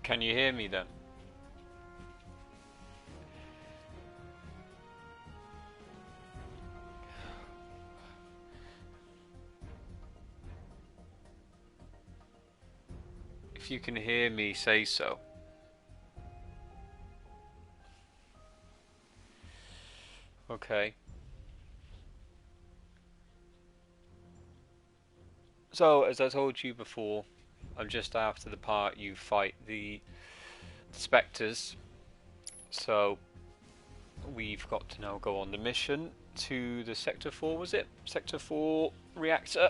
Can you hear me then? If you can hear me, say so. Okay. So, as I told you before, I'm just after the part you fight the spectres. So, we've got to now go on the mission to the Sector 4, was it? Sector 4 reactor.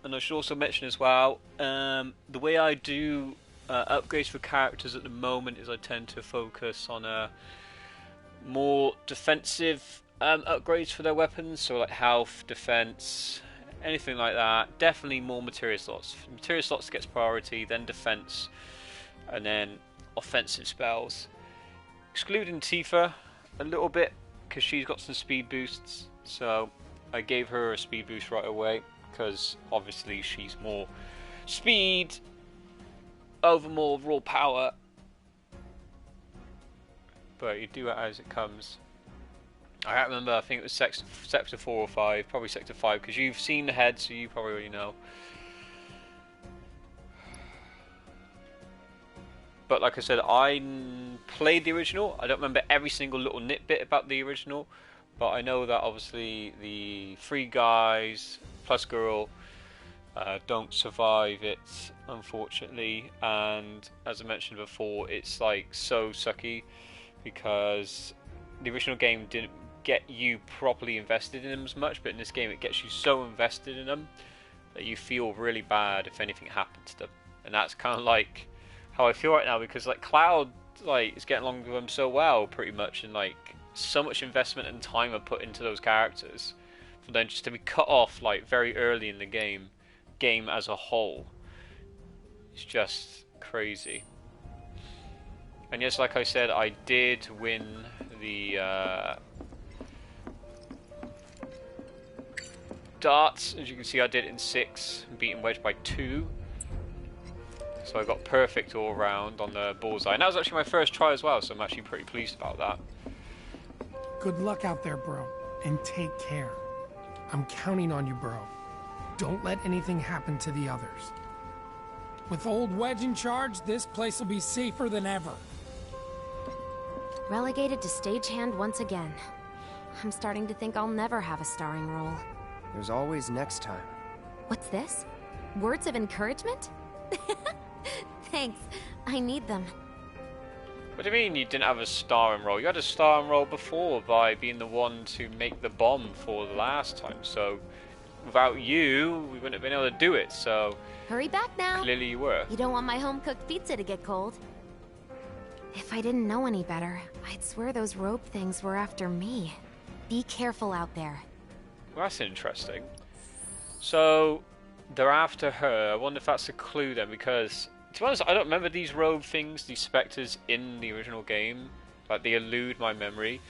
And I should also mention as well, the way I do upgrades for characters at the moment is I tend to focus on more defensive upgrades for their weapons, so like health, defense, anything like that. Definitely more materia slots. Materia slots gets priority, then defense, and then offensive spells. Excluding Tifa a little bit, because she's got some speed boosts, so I gave her a speed boost right away, because obviously she's more speed over more raw power. But you do it as it comes. I can't remember, I think it was Sector 4 or 5, probably Sector 5, because you've seen the head, so you probably already know. But like I said, I played the original. I don't remember every single little nitbit about the original, but I know that obviously the 3 guys plus girl don't survive it, unfortunately. And as I mentioned before, it's like so sucky because the original game didn't get you properly invested in them as much, but in this game it gets you so invested in them that you feel really bad if anything happened to them. And that's kind of like how I feel right now, because like Cloud like is getting along with them so well pretty much, and like so much investment and time are put into those characters for them just to be cut off like very early in the game as a whole. It's just crazy. And yes, like I said, I did win the darts. As you can see, I did it in 6, beating Wedge by 2. So I got perfect all round on the bullseye. And that was actually my first try as well, so I'm actually pretty pleased about that. Good luck out there, bro. And take care. I'm counting on you, bro. Don't let anything happen to the others. With old Wedge in charge, this place will be safer than ever. Relegated to stagehand once again. I'm starting to think I'll never have a starring role. There's always next time. What's this? Words of encouragement? Thanks. I need them. What do you mean you didn't have a starring role? You had a starring role before by being the one to make the bomb for the last time, so without you, we wouldn't have been able to do it, so Hurry back now. clearly you were. You don't want my home-cooked pizza to get cold. If I didn't know any better, I'd swear those rope things were after me. Be careful out there. Well, that's interesting. So they're after her. I wonder if that's a clue then, because to be honest, I don't remember these robe things, these specters in the original game. Like, they elude my memory.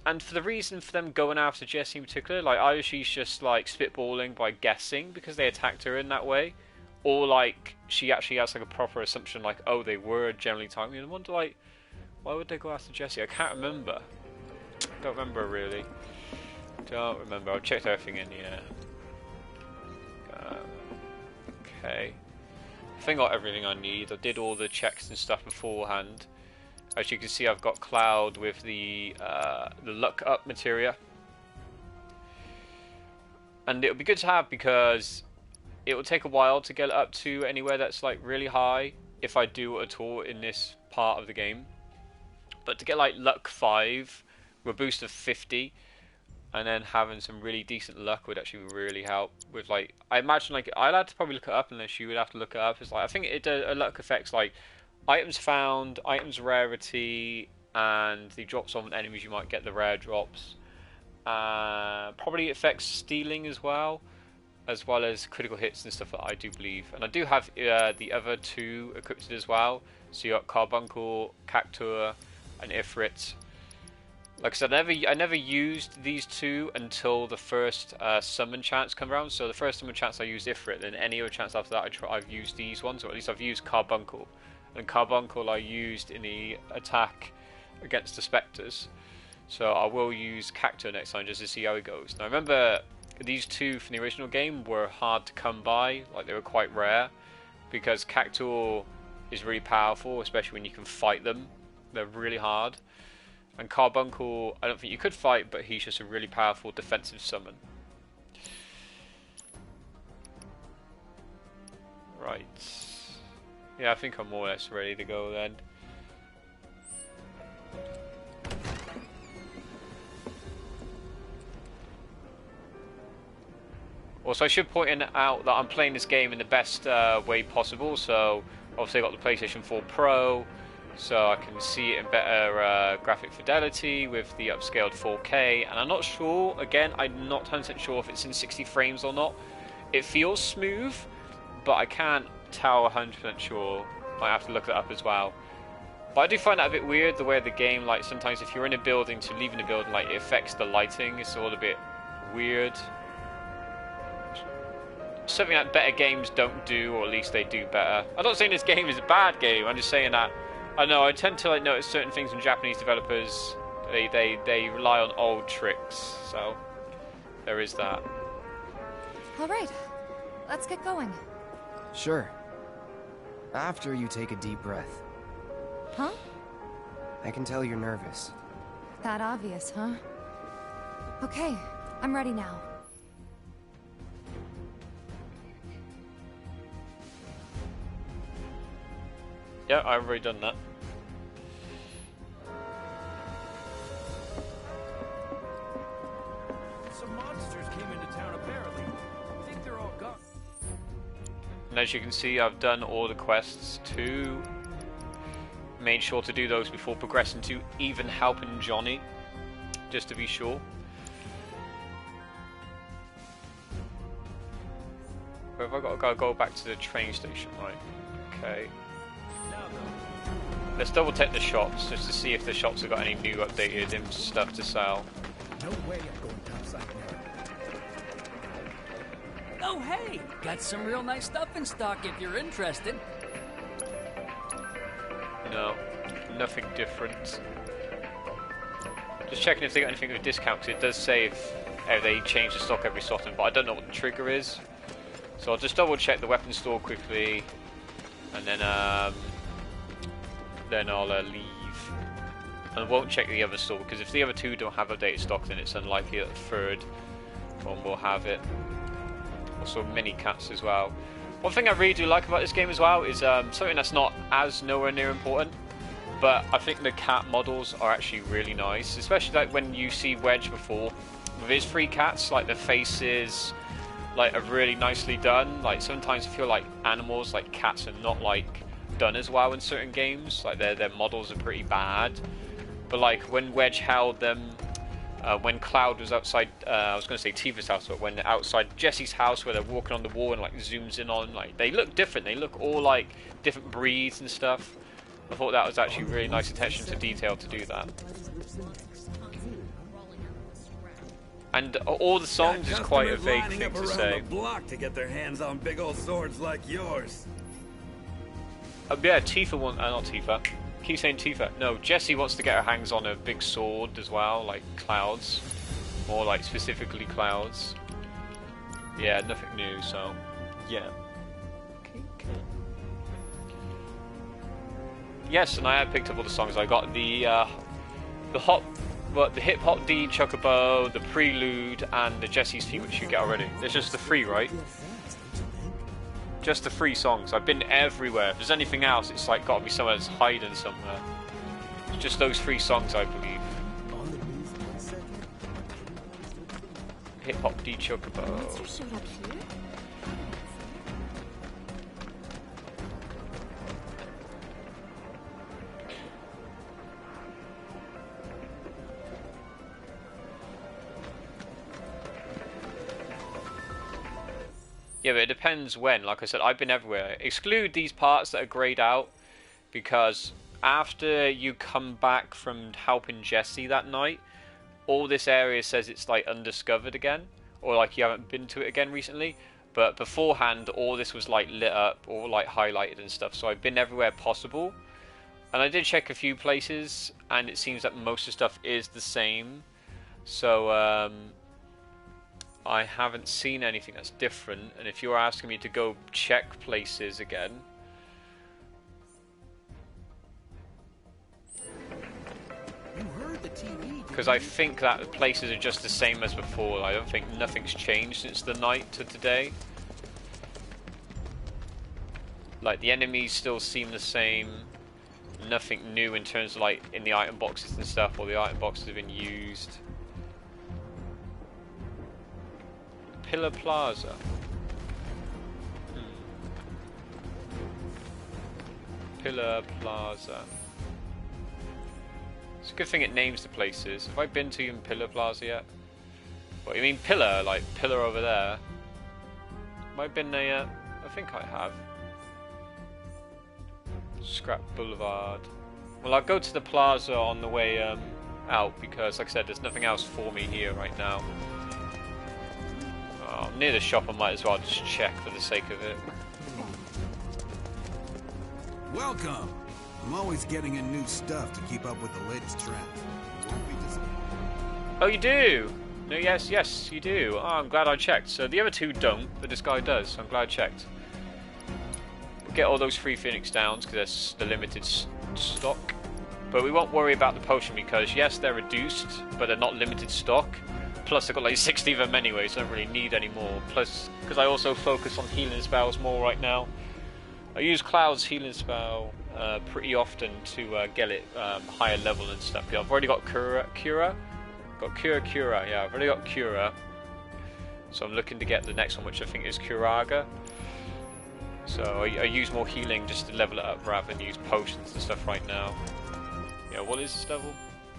And for the reason for them going after Jessie in particular, like, either she's just like spitballing by guessing because they attacked her in that way, or like she actually has like a proper assumption, like, oh, they were generally targeting. I wonder, like, why would they go after Jessie? I can't remember. Don't remember really. Don't remember. I've checked everything in here. Okay. I think I got everything I need. I did all the checks and stuff beforehand. As you can see, I've got Cloud with the luck up materia, and it would be good to have because it will take a while to get it up to anywhere that's like really high, if I do at all in this part of the game. But to get like luck 5 with a boost of 50, and then having some really decent luck would actually really help with, like, I imagine, like, I'd have to probably look it up unless you would have to look it up. It's like, I think it does a luck effects like items found, items rarity, and the drops on enemies you might get the rare drops. Probably affects stealing as well as critical hits and stuff that I do believe. And I do have the other 2 equipped as well. So you got Carbuncle, Cactuar, and Ifrit. Like I said, I never used these two until the first summon chance come around. So the first summon chance I used Ifrit, then any other chance after that I've used these ones, or at least I've used Carbuncle. And Carbuncle I used in the attack against the Spectres. So I will use Cacto next time just to see how it goes. Now remember, these two from the original game were hard to come by, like they were quite rare, because Cacto is really powerful, especially when you can fight them. They're really hard. And Carbuncle, I don't think you could fight, but he's just a really powerful defensive summon. Right. Yeah, I think I'm more or less ready to go then. Also, I should point out that I'm playing this game in the best way possible. So, obviously, I got the PlayStation 4 Pro, so I can see it in better graphic fidelity with the upscaled 4K. And I'm not sure, again, I'm not 100% sure if it's in 60 frames or not. It feels smooth, but I can't tell 100% sure. Might have to look it up as well. But I do find that a bit weird, the way the game, like, sometimes if you're in a building to leaving a building, like, it affects the lighting. It's all a bit weird. Something that better games don't do, or at least they do better. I'm not saying this game is a bad game, I'm just saying that I know I tend to like notice certain things from Japanese developers. They rely on old tricks, so there is that. Alright, let's get going. Sure. After you take a deep breath. Huh? I can tell you're nervous. That obvious, huh? Okay, I'm ready now. Yeah, I've already done that. Some monsters came into town apparently. I think they're all gone. And as you can see, I've done all the quests too. Made sure to do those before progressing to even helping Johnny, just to be sure. Where have I got to go back to the train station, right? Okay. Let's double check the shops just to see if the shops have got any new updated stuff to sell. No way I'm going topside now. Oh hey, got some real nice stuff in stock if you're interested. No, nothing different. Just checking if they got anything with discounts. It does say if they change the stock every so often, but I don't know what the trigger is. So I'll just double check the weapon store quickly, and then I'll leave. And I won't check the other store, because if the other two don't have updated stock, then it's unlikely that the third one will have it. Also mini cats as well. One thing I really do like about this game as well is something that's not as nowhere near important, but I think the cat models are actually really nice, especially like when you see Wedge before with his three cats, like the faces like are really nicely done. Like sometimes I feel like animals like cats are not like done as well in certain games, like their models are pretty bad. But like when Wedge held them, when Cloud was outside, I was going to say Tifa's house, but when outside Jesse's house where they're walking on the wall and like zooms in on, like they look different, they look all like different breeds and stuff. I thought that was actually really nice attention to detail to do that. And all the songs is quite a vague thing to say. Block to get their hands on big old swords like yours. Yeah, Tifa wants, not Tifa. Keep saying Tifa. No, Jessie wants to get her hands on a big sword as well, like Cloud's. More like specifically Cloud's. Yeah, nothing new, so yeah. Okay. Yes, and I have picked up all the songs. I got the hip hop D Chocobo, the Prelude, and the Jesse's theme, which you get already. There's just the three, right? Just the three songs. I've been everywhere. If there's anything else, it's like got to be somewhere that's hiding somewhere. It's just those three songs, I believe. Hip hop D Chocobo. Yeah, but it depends when. Like I said, I've been everywhere. Exclude these parts that are grayed out, because after you come back from helping Jesse that night, all this area says it's like undiscovered again, or like you haven't been to it again recently. But beforehand, all this was like lit up or like highlighted and stuff. So I've been everywhere possible, and I did check a few places, and it seems that most of the stuff is the same. So I haven't seen anything that's different. And if you're asking me to go check places again, because I think that the places are just the same as before. I don't think nothing's changed since the night to today. Like, the enemies still seem the same. Nothing new in terms of like in the item boxes and stuff, or the item boxes have been used. Pillar Plaza. Pillar Plaza. It's a good thing it names the places. Have I been to even Pillar Plaza yet? What, you mean Pillar? Like Pillar over there? Have I been there yet? I think I have. Scrap Boulevard. Well, I'll go to the plaza on the way out, because, like I said, there's nothing else for me here right now. Oh, near the shop, I might as well just check for the sake of it. Welcome! I'm always getting in new stuff to keep up with the latest trends. Won't be disappointed. Oh, you do? No, yes, you do. Oh, I'm glad I checked. So the other two don't, but this guy does, so I'm glad I checked. Get all those free Phoenix Downs, because there's the limited stock. But we won't worry about the potion, because yes, they're reduced, but they're not limited stock. Plus, I've got like 60 of them anyway, so I don't really need any more. Plus, because I also focus on healing spells more right now. I use Cloud's healing spell pretty often to get it higher level and stuff. I've already got Cura. Got Cura, yeah, I've already got Cura. So I'm looking to get the next one, which I think is Curaga. So I use more healing just to level it up rather than use potions and stuff right now. Yeah, what is this level?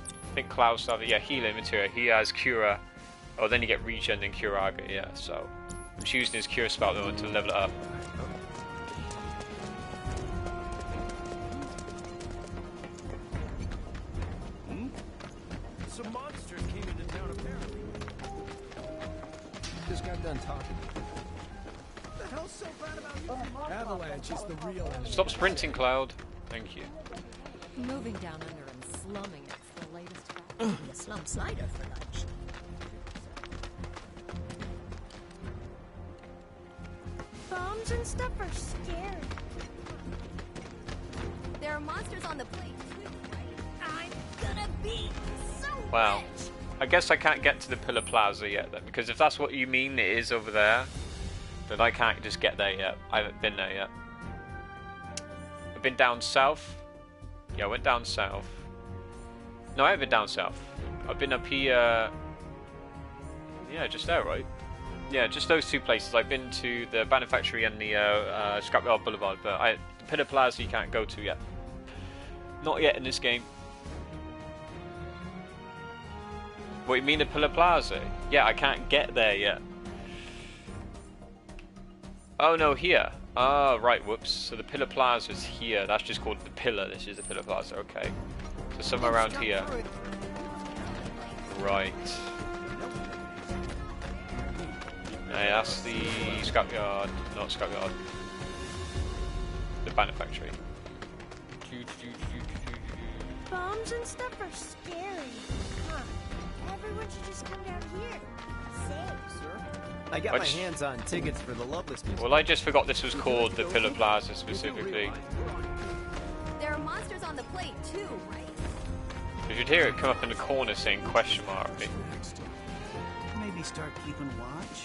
I think Cloud's level, yeah, healing material. He has Cura. Oh, then you get regen and Curaga, yeah, so I'm choosing his Cura spell though to level it up. Some monsters came into town apparently. Just got done talking. What the hell's so bad about you? Avalanche is the real enemy. Stop sprinting, Cloud. Thank you. Moving down under and slumming it's the latest fashion. A slum cider for lunch. Bombs and stuff are scary. There are monsters on the plate too, right? I'm gonna be so Wow. rich. I guess I can't get to the Pillar Plaza yet then, because if that's what you mean it is over there, then I can't just get there yet. I haven't been there yet. I've been down south. Yeah, I went down south. No, I haven't been down south. I've been up here. Yeah, just there, right? Yeah, just those two places. I've been to the Banner Factory and the Scrapyard Boulevard, but the Pillar Plaza you can't go to yet. Not yet in this game. What, you mean the Pillar Plaza? Yeah, I can't get there yet. Oh no, here. Ah, right, whoops. So the Pillar Plaza is here. That's just called the Pillar. This is the Pillar Plaza, okay. So somewhere around here. Right. Hey, that's the scrapyard. Not scrapyard. The Banner Factory. Bombs and stuff are scary. Huh. Everyone should just come down here. Safe. Sir? I got my hands on tickets for the Loveless music. Well, I just forgot this was called the Pillar Plaza specifically. There are monsters on the plate too, right? You should hear it come up in the corner saying question mark. Maybe start keeping watch?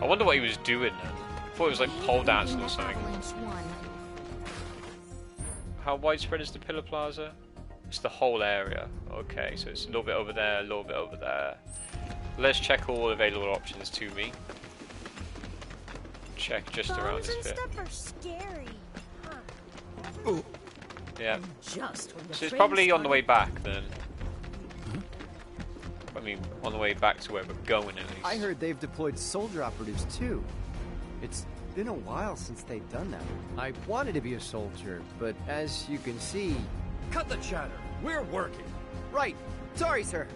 I wonder what he was doing then. I thought it was like pole dancing or something. How widespread is the Pillar Plaza? It's the whole area. Okay, so it's a little bit over there, a little bit over there. Let's check all available options to me. Check just around this bit. Stuff are scary. Huh. Yeah. Just when the So it's train probably on the started. way back then. I mean, on the way back to where we're going at least. I heard they've deployed soldier operatives too. It's been a while since they've done that. I wanted to be a soldier, but as you can see... Cut the chatter. We're working. Right. Sorry, sir.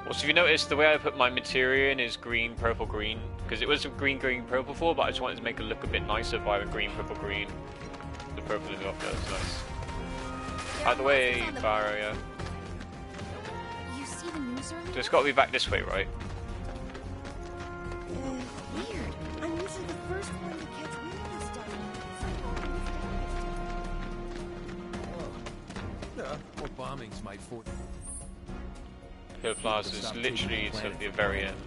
Also, if you notice, the way I put my materia in is green, purple, green. Because it was green, green, purple before, but I just wanted to make it look a bit nicer by a green, purple, green. The purple in the offer, that's nice. Out of the way, Barrow, You see the news earlier? So it's got to be back this way, right? Weird. I'm usually the first one to catch wind of this stuff. More bombings might force. Hill Plaza is literally to the very end.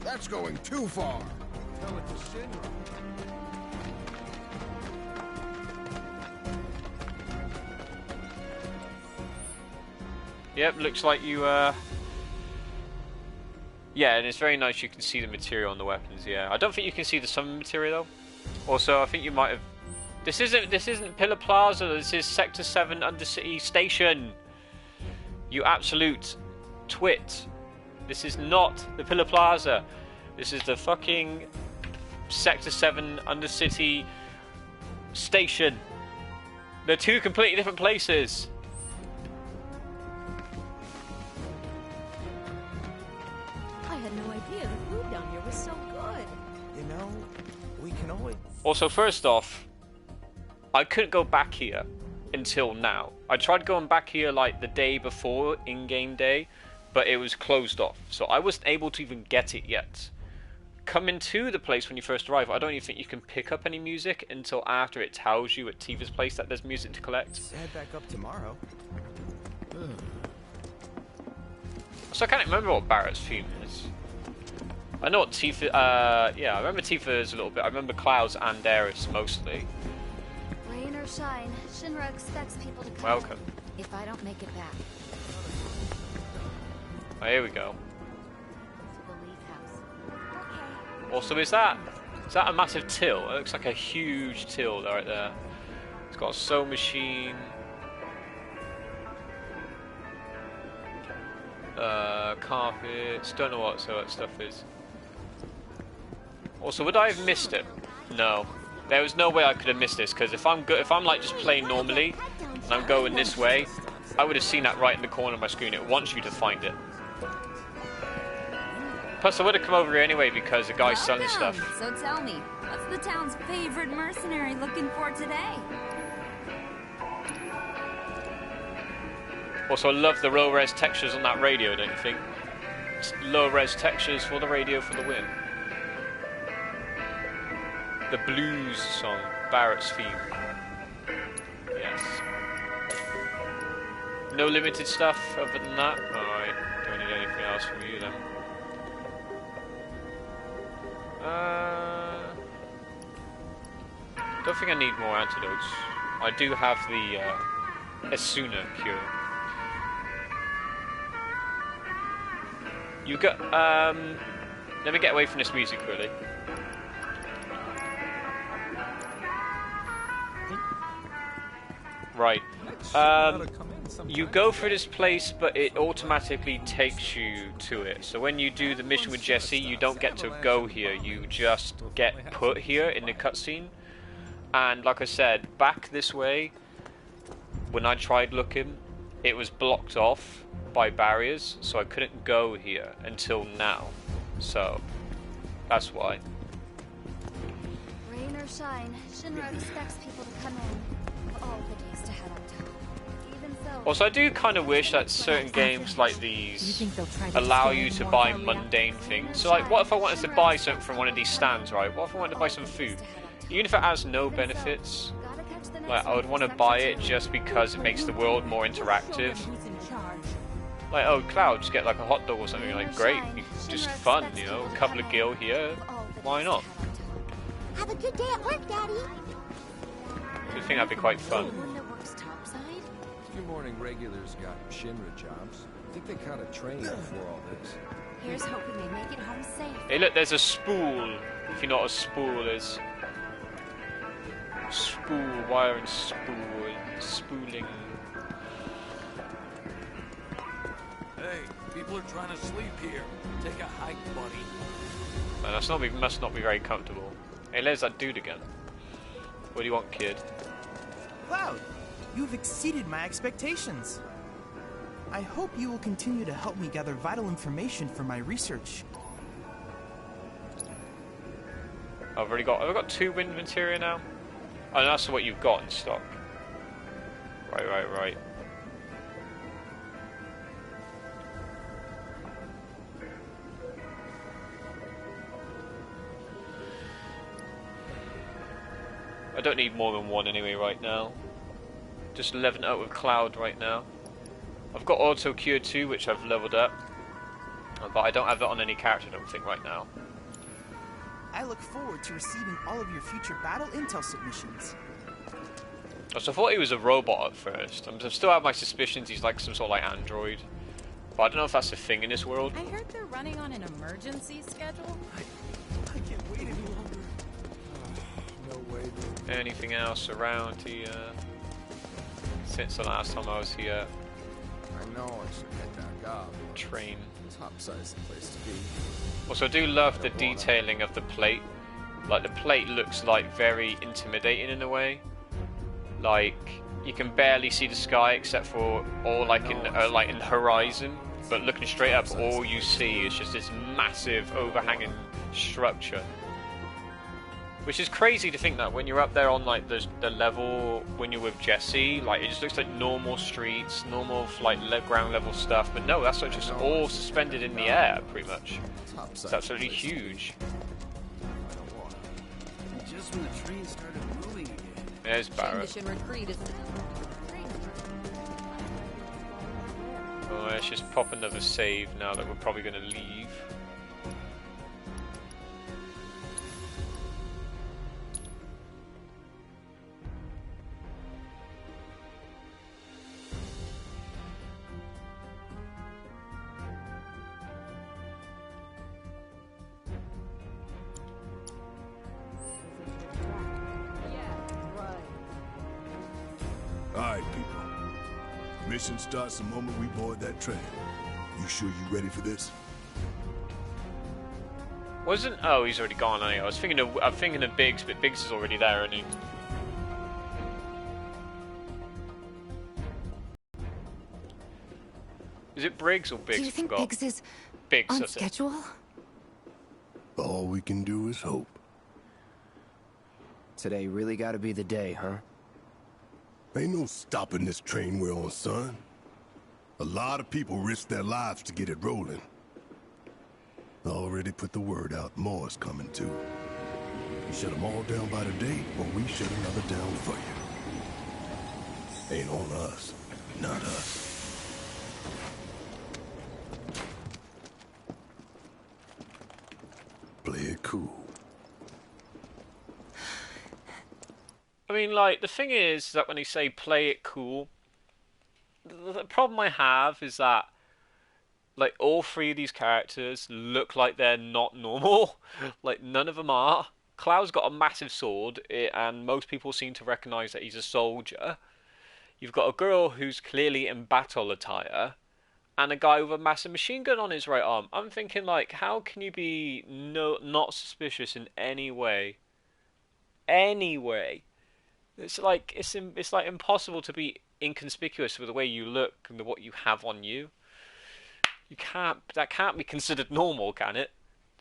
That's going too far. Tell it to Shinra. Yep, looks like you, yeah, and it's very nice you can see the material on the weapons, yeah. I don't think you can see the summon material, though. Also, I think you might have... This isn't Pillar Plaza, this is Sector 7 Undercity Station! You absolute twit. This is not the Pillar Plaza. This is the fucking Sector 7 Undercity Station. They're two completely different places. I had no idea the food down here was so good. You know, we can always... Also, first off, I couldn't go back here until now. I tried going back here like the day before in-game day, but it was closed off, so I wasn't able to even get it yet. Coming to the place when you first arrive, I don't even think you can pick up any music until after it tells you at Tifa's place that there's music to collect. Let's head back up tomorrow. So I can't remember what Barrett's theme is. I know what Tifa, yeah, I remember Tifa's a little bit. I remember Clouds and Aeris mostly. Rain or shine, Shinra expects people to come. Welcome. If I don't make it back. Oh, here we go. To the Leaf House. Okay. Also, is that a massive till? It looks like a huge till right there. It's got a sewing machine. Carpets. Don't know what so that stuff is. Also, would I have missed it? No. There was no way I could have missed this, because if I'm like just playing normally and I'm going this way, I would have seen that right in the corner of my screen. It wants you to find it. Plus, I would have come over here anyway because the guy's selling stuff. So tell me, what's the town's favorite mercenary looking for today? Also, I love the low-res textures on that radio, don't you think? It's low-res textures for the radio for the win. The blues song, Barrett's theme. Yes. No limited stuff other than that? Alright, don't need anything else from you then. Don't think I need more antidotes. I do have the Asuna cure. You got let me get away from this music really. Right. You go through this place, but it automatically takes you to it. So when you do the mission with Jesse, you don't get to go here. You just get put here in the cutscene. And like I said, back this way, when I tried looking, it was blocked off by barriers, so I couldn't go here until now. So that's why. Rain or shine, Shinra expects people to come in of all the days to head on top. Even so. Also, I do kind of wish that certain games like these allow you to buy mundane things. So, like, what if I wanted to buy something from one of these stands, right? What if I wanted to buy some food? Even if it has no benefits, like, I would want to buy it just because it makes the world more interactive. Like, oh, Cloud, just get like a hot dog or something. Like, great, just fun, you know, a couple of gil here. Why not? Have a good day at work, Daddy. I think that'd be quite fun. A few morning regulars got Shinra jobs. I think they caught a train before all this. Here's hoping they make it home safe. Hey, look, there's a spool. If you know what a spool is. Spool, wire and spool, spooling. Hey, People are trying to sleep here. Take a hike, buddy. Man, must not be very comfortable. Hey, there's that dude again. What do you want, kid? Cloud, you've exceeded my expectations. I hope you will continue to help me gather vital information for my research. I've got 2 wind materia now. Oh, that's what you've got in stock. Right. I don't need more than 1 anyway right now. Just leveling out with Cloud right now. I've got Auto Cure 2, which I've leveled up. But I don't have that on any character, I don't think, right now. I look forward to receiving all of your future battle intel submissions. So I thought he was a robot at first. I still have my suspicions he's like some sort of like android. But I don't know if that's a thing in this world. I heard they're running on an emergency schedule. I can't wait any longer. No way, dude. Anything else around here? Since the last time I was here. I know I should head back up. Train. Top size place to be. Also, I do love the detailing of the plate. Like, the plate looks like very intimidating in a way. Like, you can barely see the sky except for all like in the horizon. But looking straight up, all you see is just this massive overhanging structure. Which is crazy to think that when you're up there on like the level when you're with Jesse, like it just looks like normal streets, normal like ground level stuff. But no, that's like just all suspended in the air, pretty much. It's absolutely huge. Just when the train started moving again. There's Barrett. Oh, let's just pop another save now that we're probably going to leave. Alright, people. Mission starts the moment we board that train. You sure you ready for this? Wasn't? Oh, he's already gone. I was thinking of Biggs, but Biggs is already there, isn't he? Is it Briggs or Biggs? Do you think Biggs is Biggs, on schedule? All we can do is hope. Today really gotta be the day, huh? Ain't no stopping this train we're on, son. A lot of people risk their lives to get it rolling. Already put the word out, more is coming too. You shut them all down by today, or we shut another down for you. Ain't on us, not us. Play it cool. I mean, like, the thing is that when they say play it cool, the problem I have is that, like, all 3 of these characters look like they're not normal. Like, none of them are. Cloud's got a massive sword, and most people seem to recognize that he's a soldier. You've got a girl who's clearly in battle attire, and a guy with a massive machine gun on his right arm. I'm thinking, like, how can you be not suspicious in any way? Any way. It's like impossible to be inconspicuous with the way you look and what you have on you. That can't be considered normal, can it?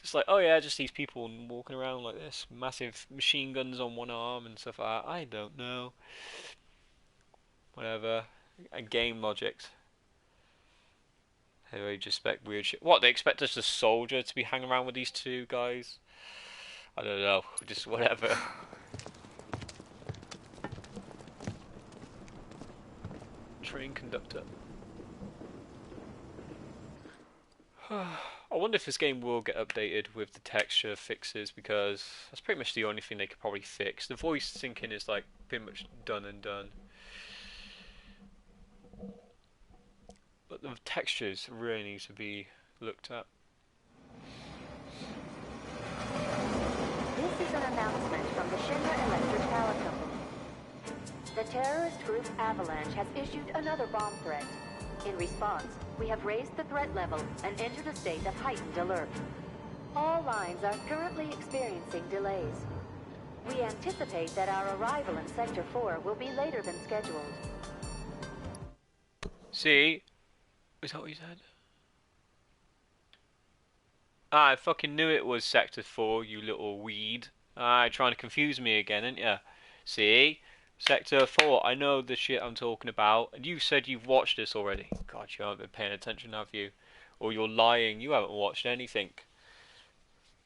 Just like, oh yeah, just these people walking around like this, massive machine guns on one arm and stuff like that. I don't know. Whatever. And game logics. They just expect weird shit. What, they expect us, the soldier, to be hanging around with these 2 guys? I don't know. Just whatever. Train conductor. I wonder if this game will get updated with the texture fixes, because that's pretty much the only thing they could probably fix. The voice syncing is like pretty much done and done. But the textures really need to be looked at. This is an announcement from the Shinra Electric Power Company. The terrorist group Avalanche has issued another bomb threat. In response, we have raised the threat level and entered a state of heightened alert. All lines are currently experiencing delays. We anticipate that our arrival in Sector 4 will be later than scheduled. See? Is that what you said? I fucking knew it was Sector 4, you little weed. Trying to confuse me again, ain't ya? See? Sector 4, I know the shit I'm talking about. And you said you've watched this already. God, you haven't been paying attention, have you? Or you're lying, you haven't watched anything.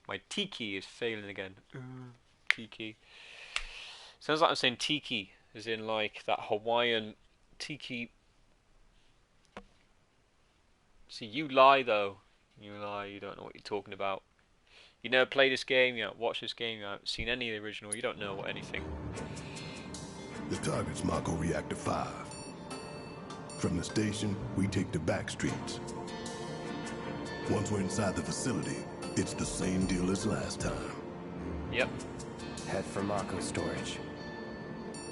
My tiki is failing again. Tiki. Sounds like I'm saying tiki, as in like that Hawaiian tiki. See, you lie though. You lie, you don't know what you're talking about. You never played this game, you haven't watched this game, you haven't seen any of the original, you don't know anything. The target's Mako Reactor 5. From the station, we take the back streets. Once we're inside the facility, it's the same deal as last time. Yep. Head for Mako storage.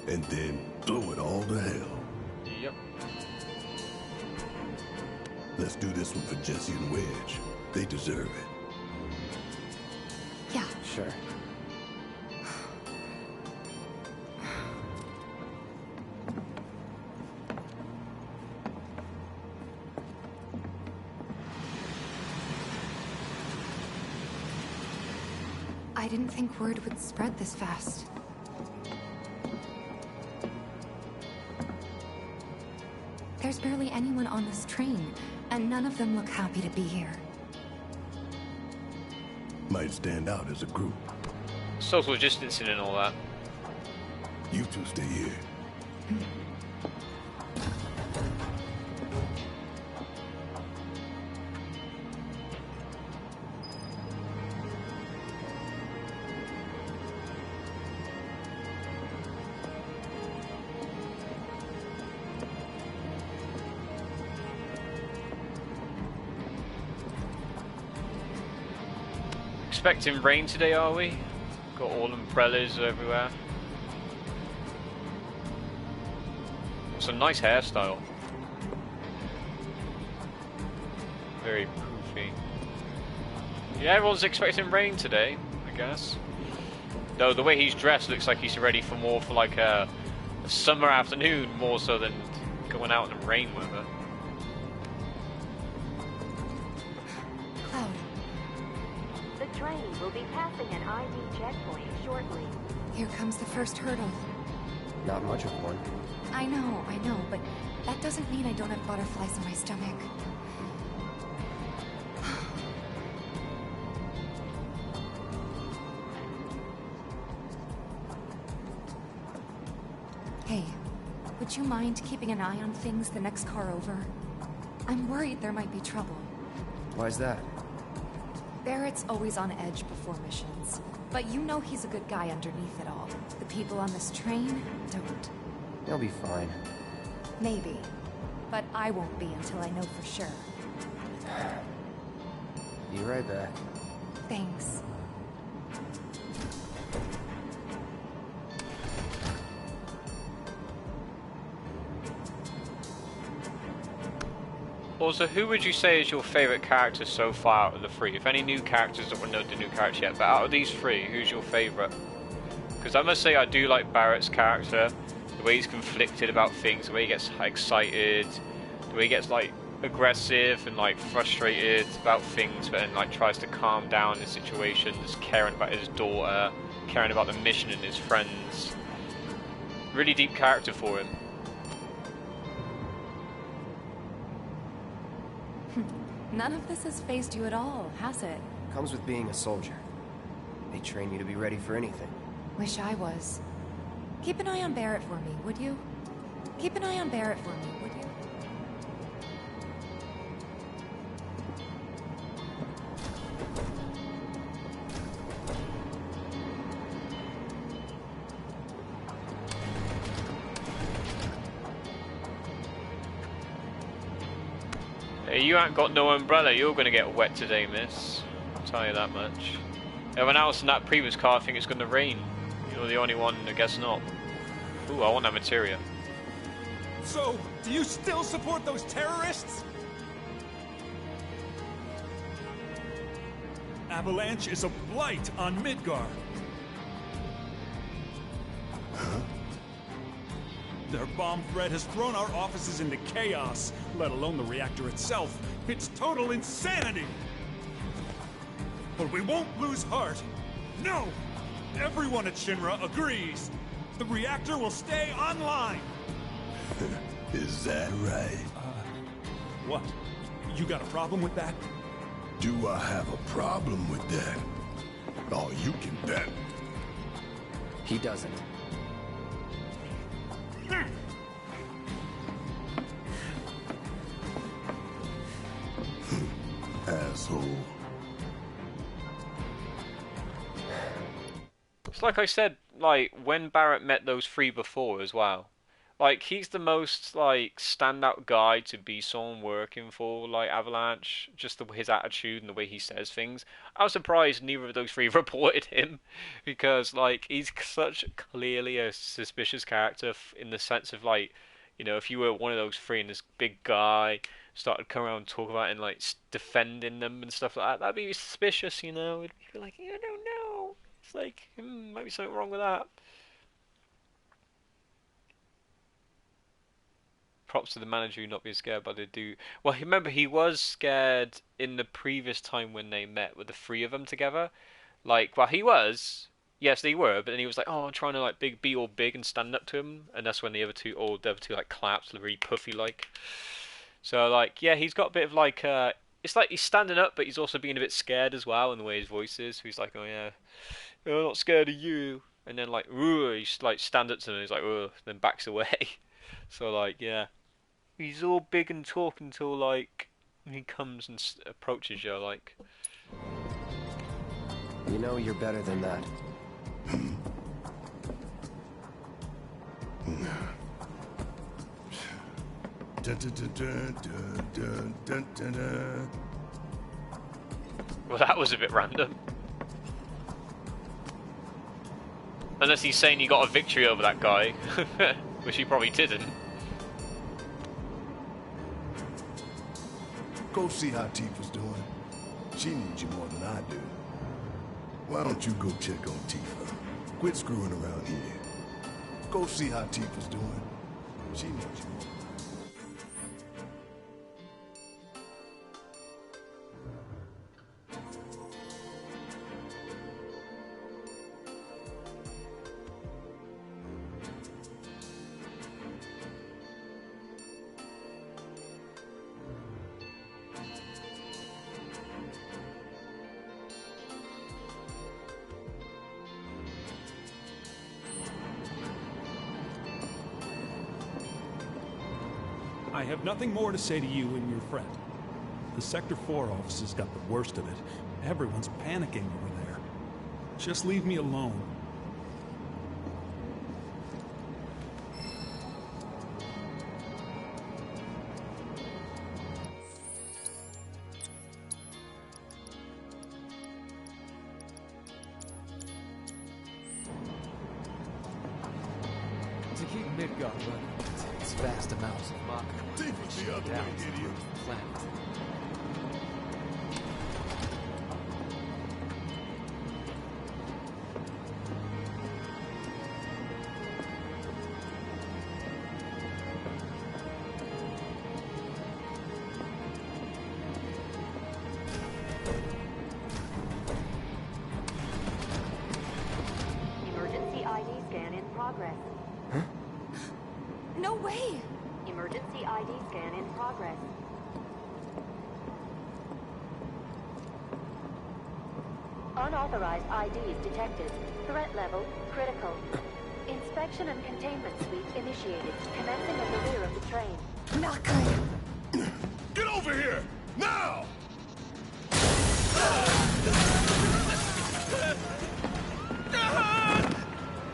And then blow it all to hell. Yep. Let's do this one for Jesse and Wedge. They deserve it. Yeah. Sure. I didn't think word would spread this fast. There's barely anyone on this train, and none of them look happy to be here. Might stand out as a group. Social distancing and all that. You two stay here. Expecting rain today, are we? Got all umbrellas everywhere. It's a nice hairstyle. Very poofy. Yeah, everyone's expecting rain today, I guess. Though the way he's dressed looks like he's ready for more for like a summer afternoon, more so than going out in the rain weather. The train will be passing an ID checkpoint shortly. Here comes the first hurdle. Not much of one. I know, but that doesn't mean I don't have butterflies in my stomach. Hey, would you mind keeping an eye on things the next car over? I'm worried there might be trouble. Why's that? Barrett's always on edge before missions, but you know he's a good guy underneath it all. The people on this train don't. They'll be fine. Maybe, but I won't be until I know for sure. Be right back. Thanks. Also, who would you say is your favourite character so far out of the three? If any new characters that we know the new character yet, but out of these three, who's your favourite? Because I must say I do like Barrett's character, the way he's conflicted about things, the way he gets excited, the way he gets like aggressive and like frustrated about things, but then like tries to calm down the situations, caring about his daughter, caring about the mission and his friends. Really deep character for him. None of this has phased you at all, has it? Comes with being a soldier. They train you to be ready for anything. Wish I was. Keep an eye on Barrett for me, would you? Keep an eye on Barrett for me, would you? You ain't got no umbrella, you're gonna get wet today, miss. I'll tell you that much. Everyone else in that previous car think it's gonna rain. You're the only one that guess not. Ooh, I want that materia. So, do you still support those terrorists? Avalanche is a blight on Midgard. Huh? Their bomb threat has thrown our offices into chaos, let alone the reactor itself. It's total insanity! But we won't lose heart. No! Everyone at Shinra agrees. The reactor will stay online. Is that right? What? You got a problem with that? Do I have a problem with that? Oh, you can bet. He doesn't. Asshole. It's like I said, like, when Barrett met those three before as well. Like, he's the most, like, standout guy to be someone working for, like, Avalanche. Just his attitude and the way he says things. I was surprised neither of those three reported him. Because, like, he's such clearly a suspicious character in the sense of, like, you know, if you were one of those three and this big guy started coming around and talking about it and, like, defending them and stuff like that, that'd be suspicious, you know? It'd be like, I don't know. It's like, might be something wrong with that. Props to the manager who not being scared by the dude. Well, remember, he was scared in the previous time when they met with the three of them together. Like, well, he was. Yes, they were, but then he was like, oh, I'm trying to, like, be all big and stand up to him. And that's when the other two, like, clapped, really puffy-like. So, like, yeah, he's got a bit of, like, it's like he's standing up, but he's also being a bit scared as well in the way his voice is. He's like, oh, yeah, I'm not scared of you. And then, like, he's, like, stand up to him, and he's like, then backs away. So, like, yeah. He's all big and talk until, like, he comes and approaches you, like. You know you're better than that. Well, that was a bit random. Unless he's saying he got a victory over that guy, which he probably didn't. Go see how Tifa's doing. She needs you more than I do. Why don't you go check on Tifa? Quit screwing around here. Go see how Tifa's doing. She needs you more. I have nothing more to say to you and your friend. The Sector 4 offices got the worst of it. Everyone's panicking over there. Just leave me alone. To keep Midgard running, it's vast amounts of Mako. Tifa's the other way, idiot. Planet. Emergency ID scan in progress. No way! Emergency ID scan in progress. Unauthorized IDs detected. Threat level critical. Inspection and containment sweep initiated. Commencing at the rear of the train. Not good. Get over here! Now!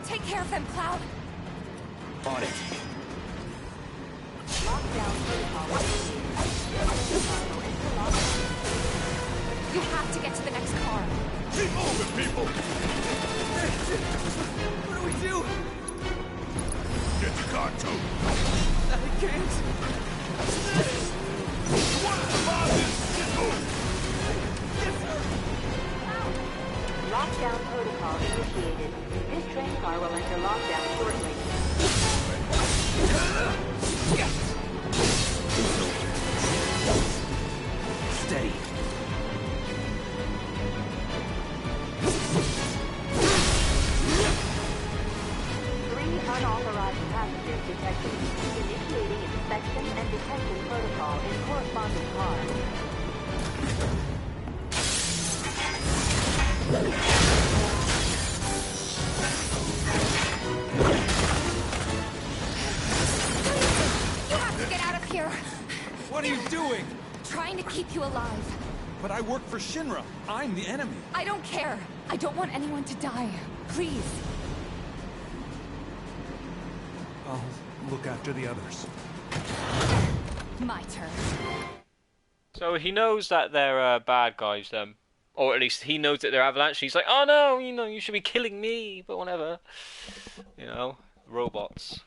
Take care of them, Cloud. On it. Lockdown protocol. You have to get to the next car. Keep moving, people! What do we do? Get your car towed. I can't. What? Survive this! Get moving! body passengers detected. Initiating inspection and detection protocol in corresponding car. You have to get out of here! What are you doing? Trying to keep you alive. But I work for Shinra. I'm the enemy. I don't care. I don't want anyone to die. Please. I'll look after the others. My turn. So he knows that they're bad guys, or at least he knows that they're Avalanche. He's like, oh no, you should be killing me, but whatever. Robots.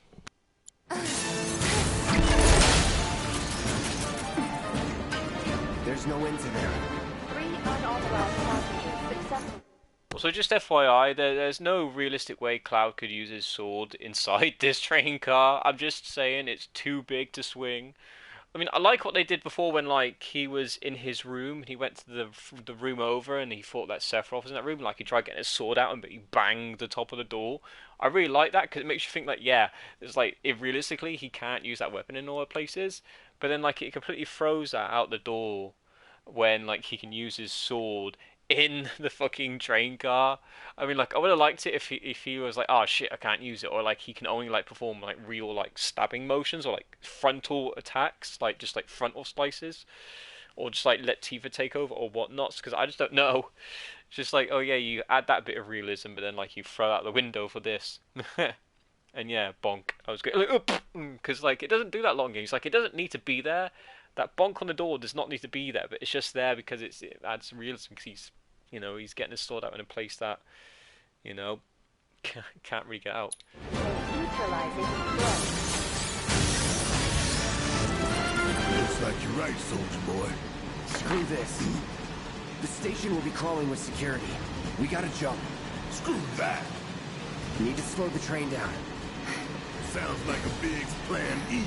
There's no end to there. 3 unauthorized passengers successful. So just FYI, there's no realistic way Cloud could use his sword inside this train car. I'm just saying it's too big to swing. I mean, I like what they did before when, like, he was in his room and he went to the room over and he thought that Sephiroth was in that room. Like, he tried getting his sword out and he banged the top of the door. I really like that because it makes you think, like, yeah, it's like, if realistically he can't use that weapon in all the places. But then, like, it completely throws that out the door when, like, he can use his sword in the fucking train car. I mean, like, I would have liked it if he was like, oh shit, I can't use it, or like he can only like perform like real like stabbing motions or like frontal attacks, like just like frontal slices, or just like let Tifa take over or whatnot. Because I just don't know. It's just like, oh yeah, you add that bit of realism, but then like you throw out the window for this. And yeah, bonk. I was going because like it doesn't do that long games. Like it doesn't need to be there. That bonk on the door does not need to be there, but it's just there because it adds realism. Because he's getting his sword out in a place that, can't really get out. Neutralizing threat. Looks like you're right, soldier boy. Screw this. The station will be crawling with security. We gotta jump. Screw that. Need to slow the train down. Sounds like a big plan E.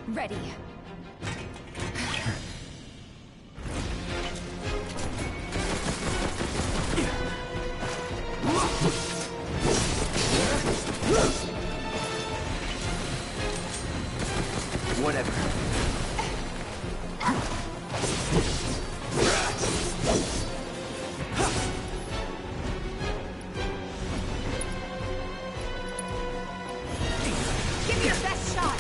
Ready. Whatever. Give me your best shot.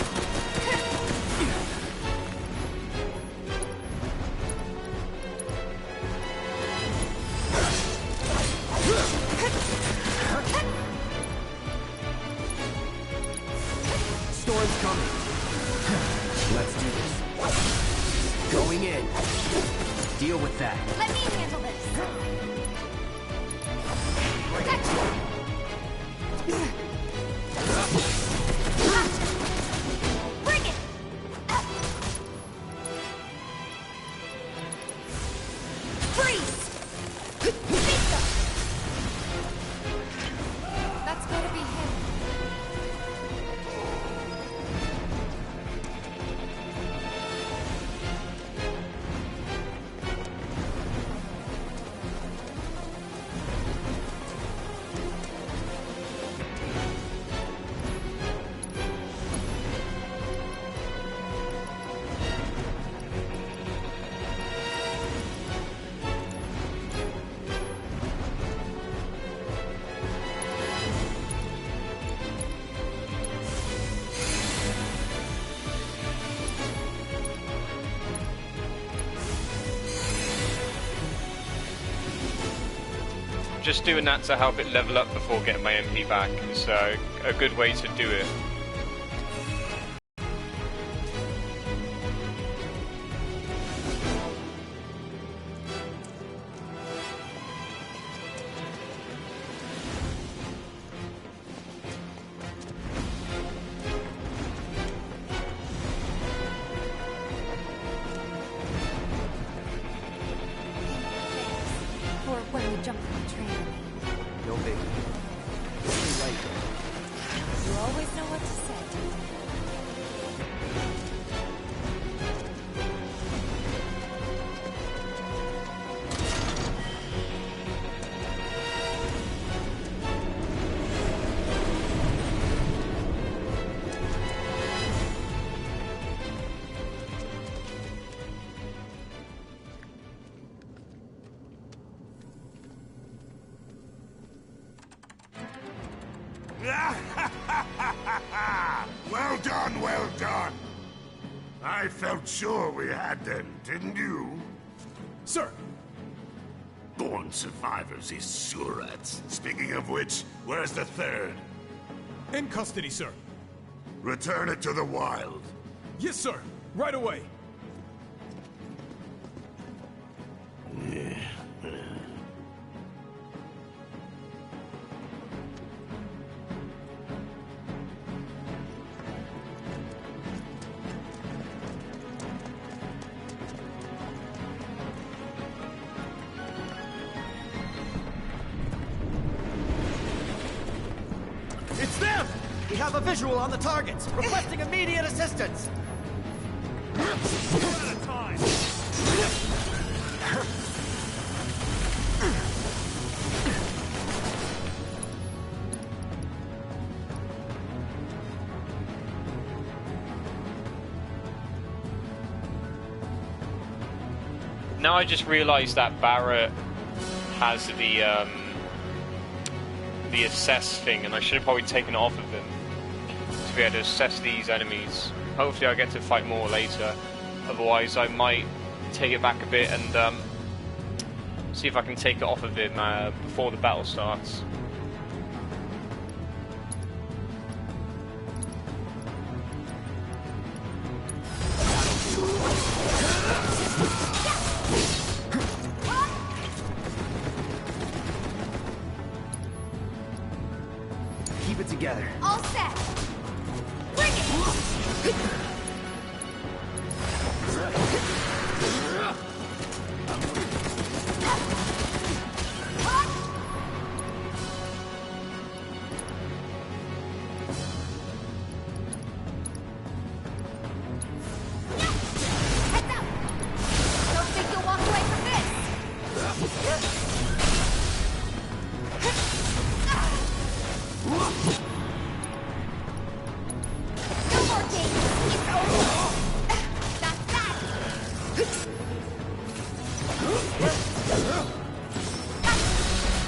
Storm's coming. Let's do this. Going in. Deal with that. Let me handle this. Protection. Bring it. Freeze. That's gotta be him. just doing that to help it level up before getting my MP back. It's a good way to do it. Or when we jump on the train. No biggie. You always know what to say. Well done, well done. I felt sure we had them, didn't you? Sir! Born survivors, these surats. Speaking of which, where's the third? In custody, sir. Return it to the wild. Yes, sir. Right away. It's them! We have a visual on the targets, requesting immediate assistance. We're out of time. Now I just realised that Barrett has the assess thing, and I should have probably taken it off of him to be able to assess these enemies. Hopefully I get to fight more later, otherwise I might take it back a bit and see if I can take it off of him before the battle starts. Keep it together. All set. Bring it. Don't think you'll walk away from this. No more games. It's over. That's that.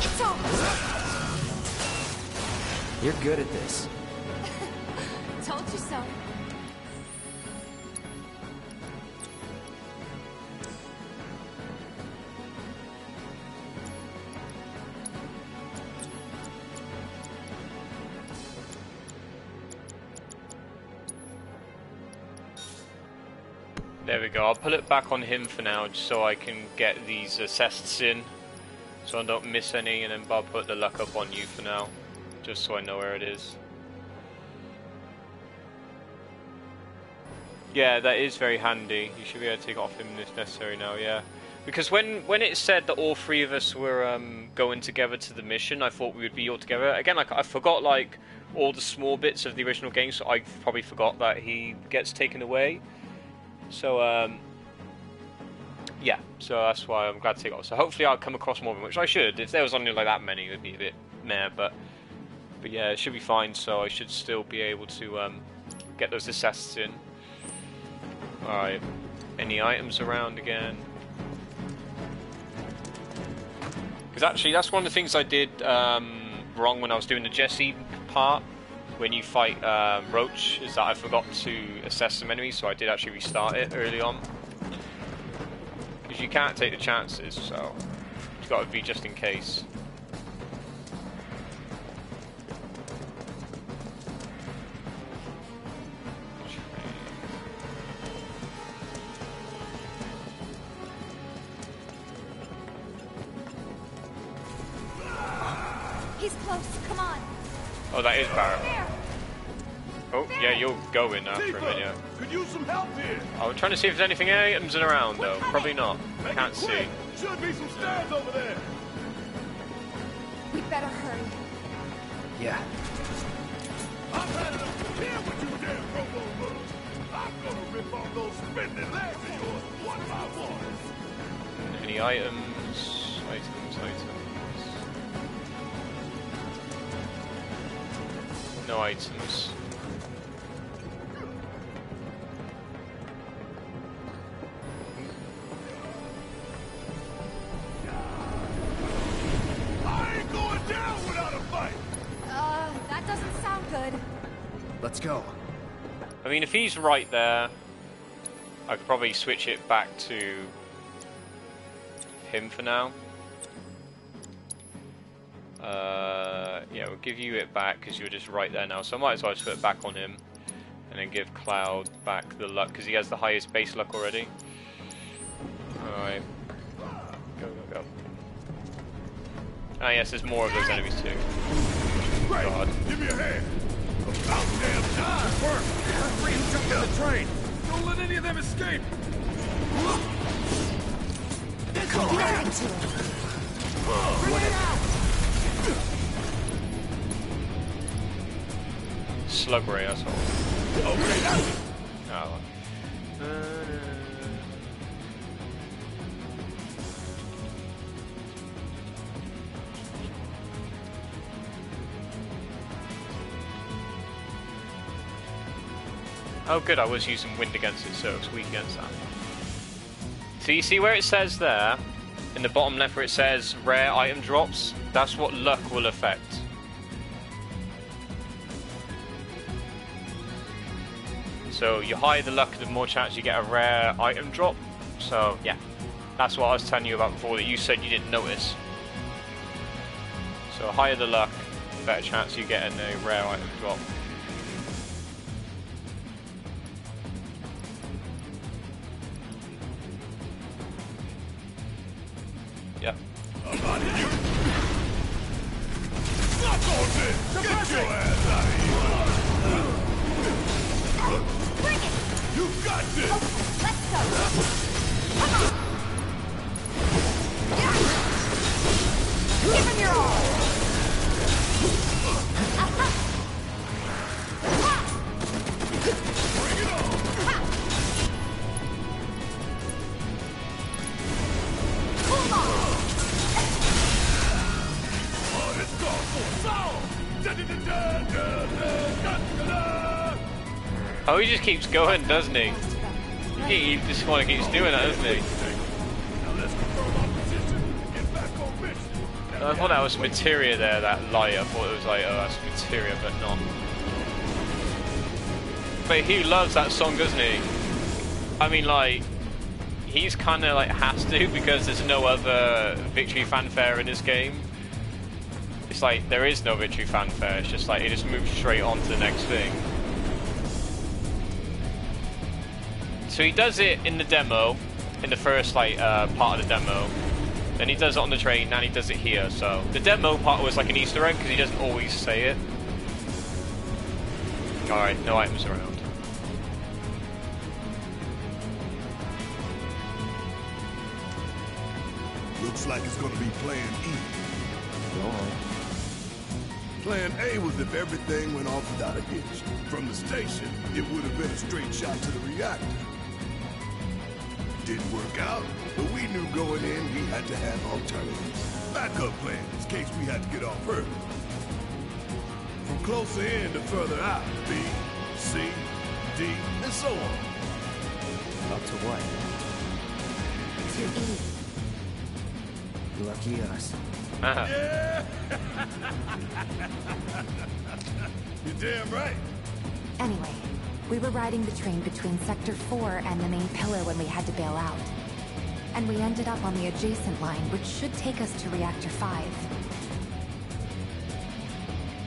It's over. You're good at this. Told you so. There we go, I'll put it back on him for now just so I can get these assests in so I don't miss any, and then I'll put the luck up on you for now just so I know where it is. Yeah, that is very handy. You should be able to take it off him if necessary now, yeah. Because when it said that all three of us were going together to the mission, I thought we would be all together. Again, like, I forgot like all the small bits of the original game, so I probably forgot that he gets taken away. So, yeah, so that's why I'm glad to take it off. So hopefully I'll come across more of them, which I should. If there was only like that many, it would be a bit meh, but yeah, it should be fine, so I should still be able to get those assests in. Alright, any items around again? Because actually, that's one of the things I did wrong when I was doing the Jesse part. When you fight Roach, is that I forgot to assess some enemies, so I did actually restart it early on. Because you can't take the chances, so you've got to be just in case. Oh, that is Barrett. Oh, yeah, you'll go in after him, yeah. Could use some help here. I'm trying to see if there's anything items in around, though. Probably not. Can't see. Should be some stairs over there. We better hurry. Yeah. I'm headed up to here with you damn Provo bugs. I'm gonna rip off those spindly legs of yours one by one. Any items? Items. No items. I ain't going down without a fight. That doesn't sound good. Let's go. I mean, if he's right there, I could probably switch it back to him for now. Yeah, we'll give you it back because you're just right there now. So I might as well just put it back on him, and then give Cloud back the luck because he has the highest base luck already. All right, go. Ah, yes, there's more of those enemies too. God. Give me a hand. About damn time. Work. Hurry and jump on the train. Don't let any of them escape. Slug ray, asshole. Okay, that's it. Oh. Oh good, I was using wind against it, so it's weak against that. So you see where it says there, in the bottom left where it says rare item drops? That's what luck will affect. So you higher the luck, the more chance you get a rare item drop. So yeah, that's what I was telling you about before that you said you didn't notice. So higher the luck, better chance you get a rare item drop. Yeah. About you. Suck on this. Get your ass out of here. Bring it! You got this. Okay, let's go. Come on. Give him your all. Bring it on. Hold on. Oh, it's gone for sound. Oh, he just keeps going, doesn't he? He just want to keeps doing that, doesn't he? I thought that was materia there, that light. I thought it was like, oh, that's materia, but not. But he loves that song, doesn't he? I mean, like, he's kind of like has to because there's no other victory fanfare in this game. It's like there is no victory fanfare. It's just like it just moves straight on to the next thing. So he does it in the demo, in the first like part of the demo. Then he does it on the train, and he does it here. So the demo part was like an Easter egg because he doesn't always say it. All right, no items around. Looks like it's gonna be Plan E. Go on. Plan A was if everything went off without a hitch. From the station, it would have been a straight shot to the reactor. Didn't work out, but we knew going in we had to have alternatives. Backup plans in case we had to get off early. From closer in to further out, B, C, D, and so on. Up to what? To E. Lucky us. Yeah. You're damn right. Anyway, we were riding the train between Sector 4 and the main pillar when we had to bail out. And we ended up on the adjacent line, which should take us to Reactor 5.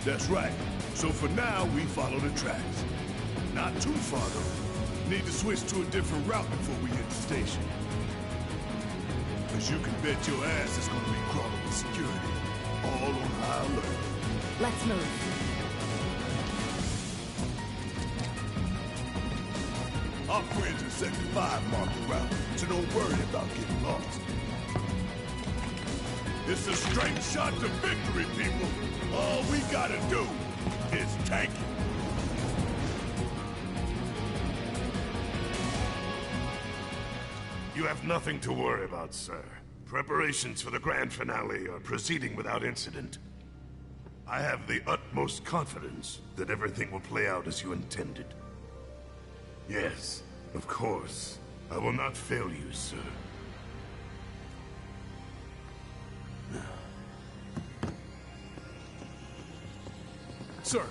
That's right. So for now, we follow the tracks. Not too far, though. Need to switch to a different route before we hit the station. Because you can bet your ass it's going to be crawling with security. All on high alert. Let's move. Our friends in Sector 5 mark the route, so don't worry about getting lost. It's a straight shot to victory, people. All we gotta do is tank it. You have nothing to worry about, sir. Preparations for the grand finale are proceeding without incident. I have the utmost confidence that everything will play out as you intended. Yes, of course. I will not fail you, sir. Sir,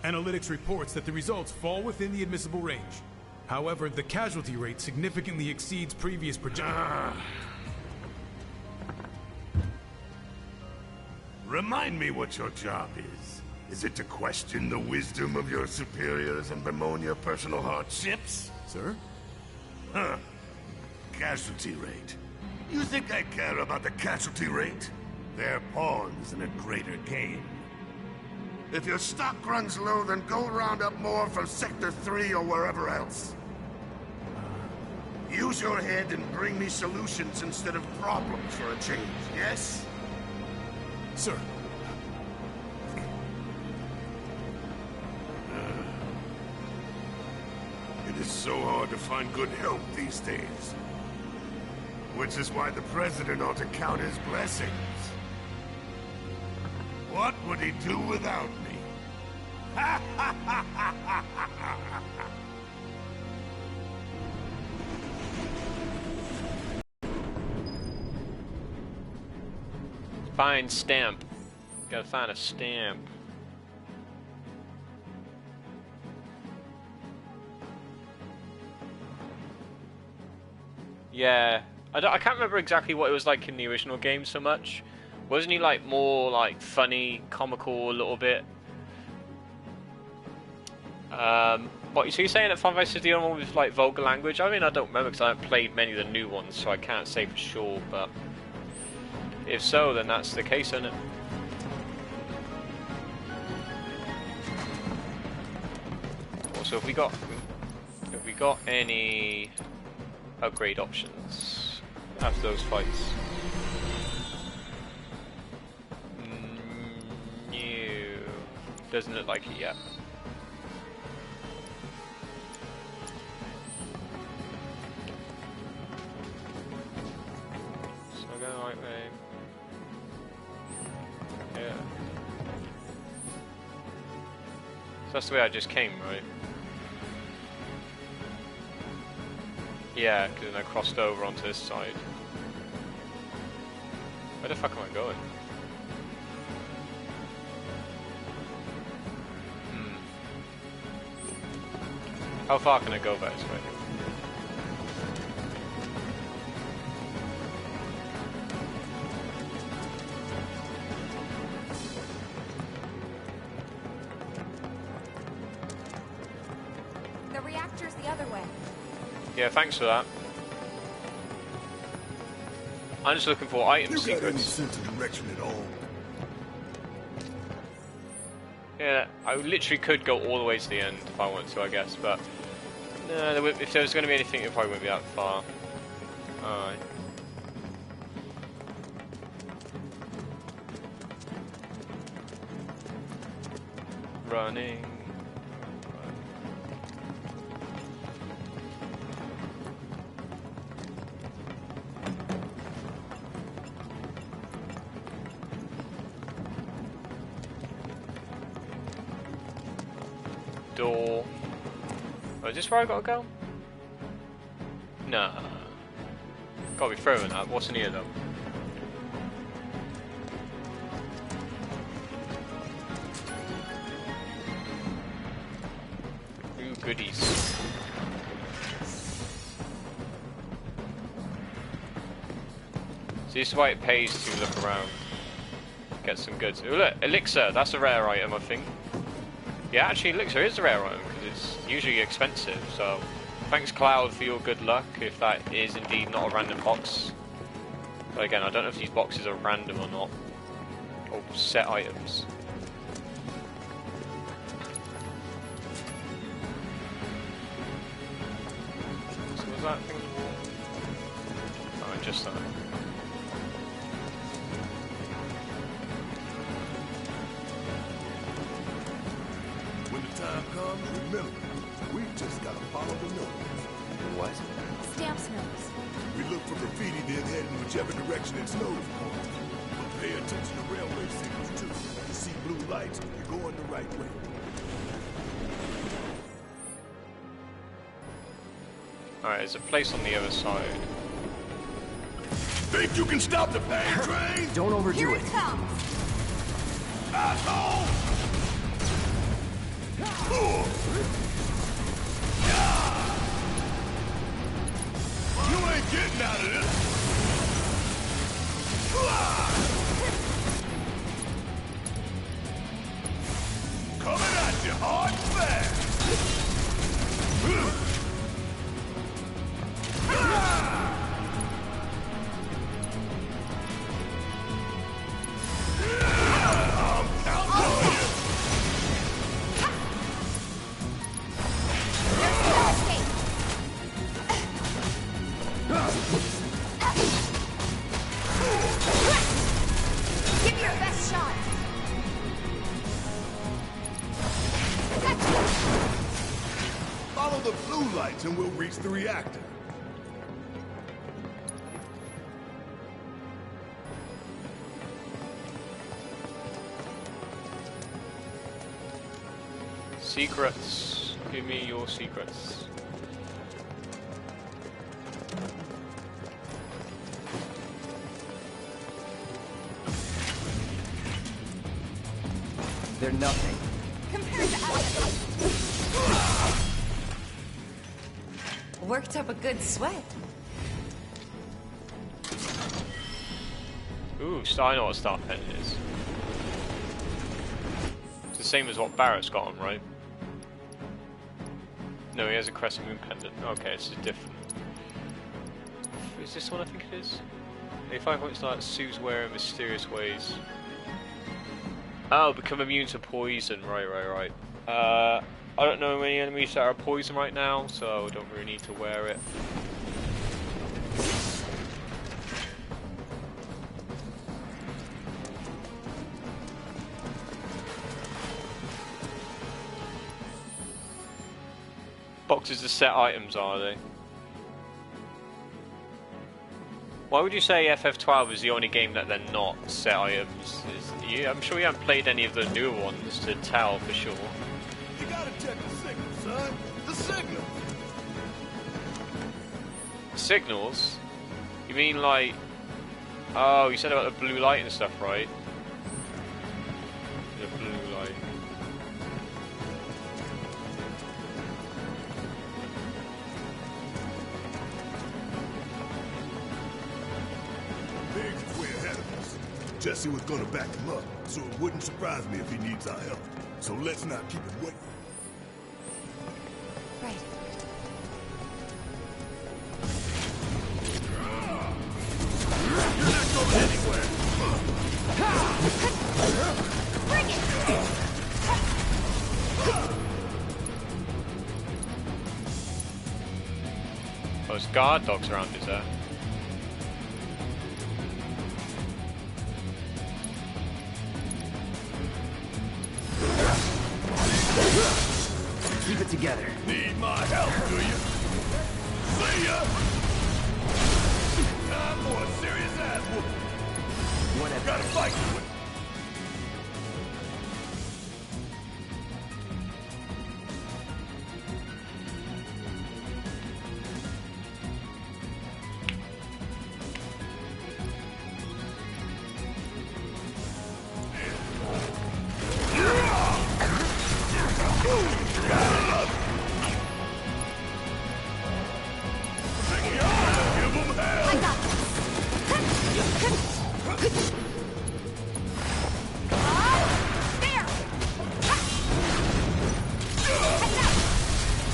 analytics reports that the results fall within the admissible range. However, the casualty rate significantly exceeds previous projections. Remind me what your job is. Is it to question the wisdom of your superiors and bemoan your personal hardships? Sir? Huh. Casualty rate. You think I care about the casualty rate? They're pawns in a greater game. If your stock runs low, then go round up more from Sector 3 or wherever else. Use your head and bring me solutions instead of problems for a change, yes? Sir. It is so hard to find good help these days. Which is why the President ought to count his blessings. What would he do without me? Ha ha ha ha ha ha ha! Find stamp. Gotta find a stamp. Yeah, I can't remember exactly what it was like in the original game so much. Wasn't he like more like funny, comical a little bit? But so you're saying that Final Fantasy is the only one with like vulgar language? I mean, I don't remember because I haven't played many of the new ones, so I can't say for sure. But if so, then that's the case, isn't it? Also, have we got any upgrade options after those fights? No, doesn't look like it yet. So I'm going the right way. Yeah. So that's the way I just came, right? Yeah, because then I crossed over onto this side. Where the fuck am I going? How far can I go back this way? The reactor's the other way. Yeah, thanks for that. I'm just looking for item You got any secrets. sense of direction at all? Yeah, I literally could go all the way to the end if I wanted to, I guess, but no, if there was going to be anything, it probably wouldn't be that far. Alright. Running. Door. Oh, is this where I gotta go? Nah. Gotta be further than that. What's in here though? Ooh, goodies. So this is why it pays to look around. Get some goods. Ooh, look, elixir. That's a rare item, I think. Yeah, actually, elixir is a rare item because it's usually expensive. So, thanks, Cloud, for your good luck. If that is indeed not a random box. But again, I don't know if these boxes are random or not, or set items. was that thing on the wall? Oh, just that. When the time comes, remember, we just gotta follow the nose. What? Stamp's nose. We look for graffiti, then head in whichever direction its nose points. But pay attention to railway signals, too. If you see blue lights, you're going the right way. Alright, there's a place on the other side. Think you can stop the pain train? Don't overdo Here it. it comes! Asshole! You ain't getting out of this! Coming at you hard and fast! Give me your best shot! Follow the blue lights and we'll reach the reactor. Secrets. Give me your secrets. They're nothing. Compared to us. Worked up a good sweat. Ooh, so I know what Star Pen is. It's the same as what Barrett's got on, right? No, he has a Crescent Moon pendant. Okay, it's different. Is this one I think it is? 85 points like Sue's wear in mysterious ways. Oh, become immune to poison. Right. I don't know any enemies that are poison right now, so I don't really need to wear it. Boxes are set items, are they? Why would you say FF12 is the only game that they're not set items? I'm sure you haven't played any of the newer ones to tell for sure. You gotta check the signal, son. The signal. Signals? You mean like... Oh, you said about the blue light and stuff, right? The blue light. Biggs is way ahead of us. Jesse was gonna back him up, so it wouldn't surprise me if he needs our help. So let's not keep him waiting. Right. You're not going anywhere. Bring it! Oh, there's guard dogs around, is there? Keep it together. Need my help, do you? See ya! Time for a serious ass whooping. Whatever. Gotta fight to it.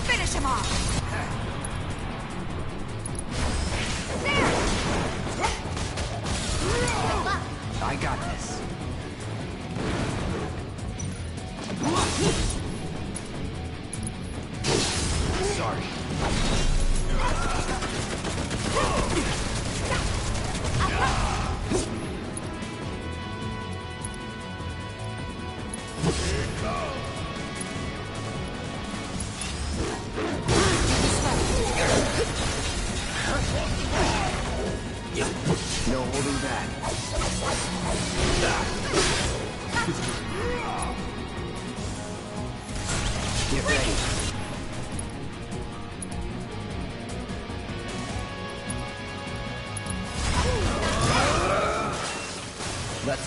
Finish him off! I got this. Sorry.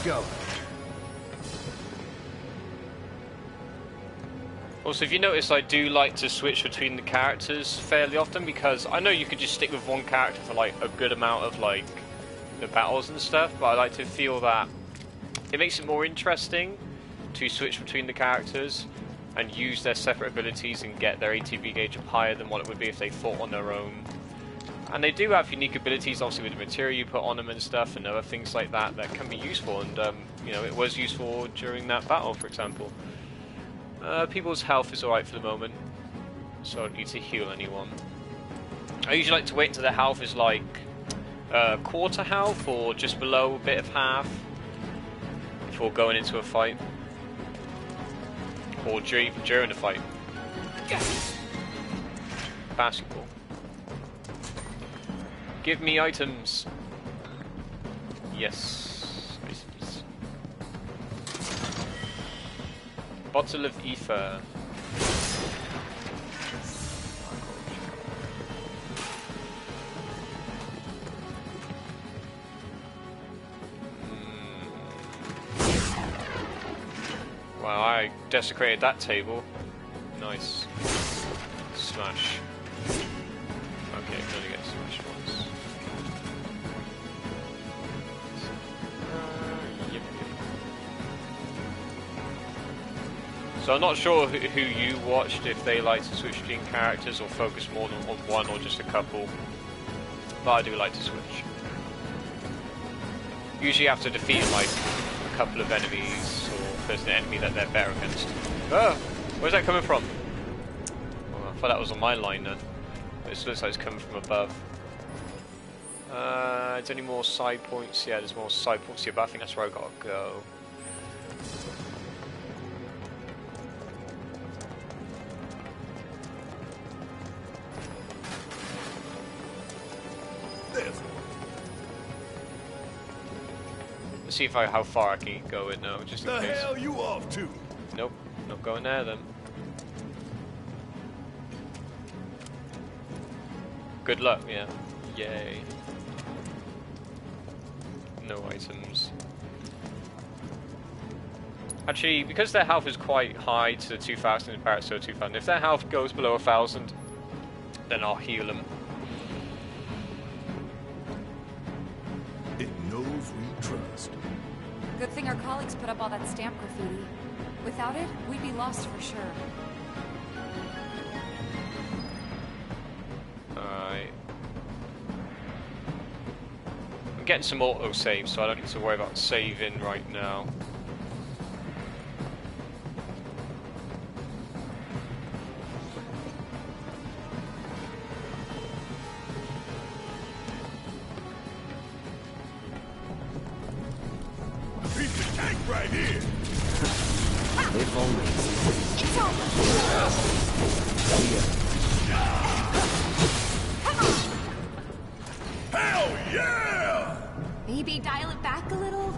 go. Also, if you notice, I do like to switch between the characters fairly often, because I know you could just stick with one character for like a good amount of like the battles and stuff, but I like to feel that it makes it more interesting to switch between the characters and use their separate abilities and get their ATB gauge up higher than what it would be if they fought on their own. And they do have unique abilities, obviously, with the material you put on them and stuff, and other things like that that can be useful. And you know, it was useful during that battle, for example. People's health is alright for the moment, so I don't need to heal anyone. I usually like to wait until their health is like quarter health or just below a bit of half before going into a fight, or during the fight. Basketball. Give me items. Yes. Bottle of ether. Wow, I desecrated that table. Nice. Smash. Okay, I'm gonna get smashed once. Yep. So I'm not sure who you watched, if they like to switch between characters or focus more on one or just a couple. But I do like to switch. Usually after defeating like a couple of enemies, or if there's an enemy that they're better against. Oh! Where's that coming from? Oh, I thought that was on my line then. This looks like it's coming from above. Is there any more side points? Yeah, there's more side points here, but I think that's where I gotta go. Let's see how far I can go in now, just in case. The hell you off to? Nope, not going there then. Good luck, yeah. Yay. No items. Actually, because their health is quite high to 2,000 in comparison to 2,000, if their health goes below 1,000, then I'll heal them. It knows we trust. Good thing our colleagues put up all that stamp graffiti. Without it, we'd be lost for sure. Alright. I'm getting some auto-save, so I don't need to worry about saving right now. Right here. If only. It's over. Hell yeah! Maybe dial it back a little?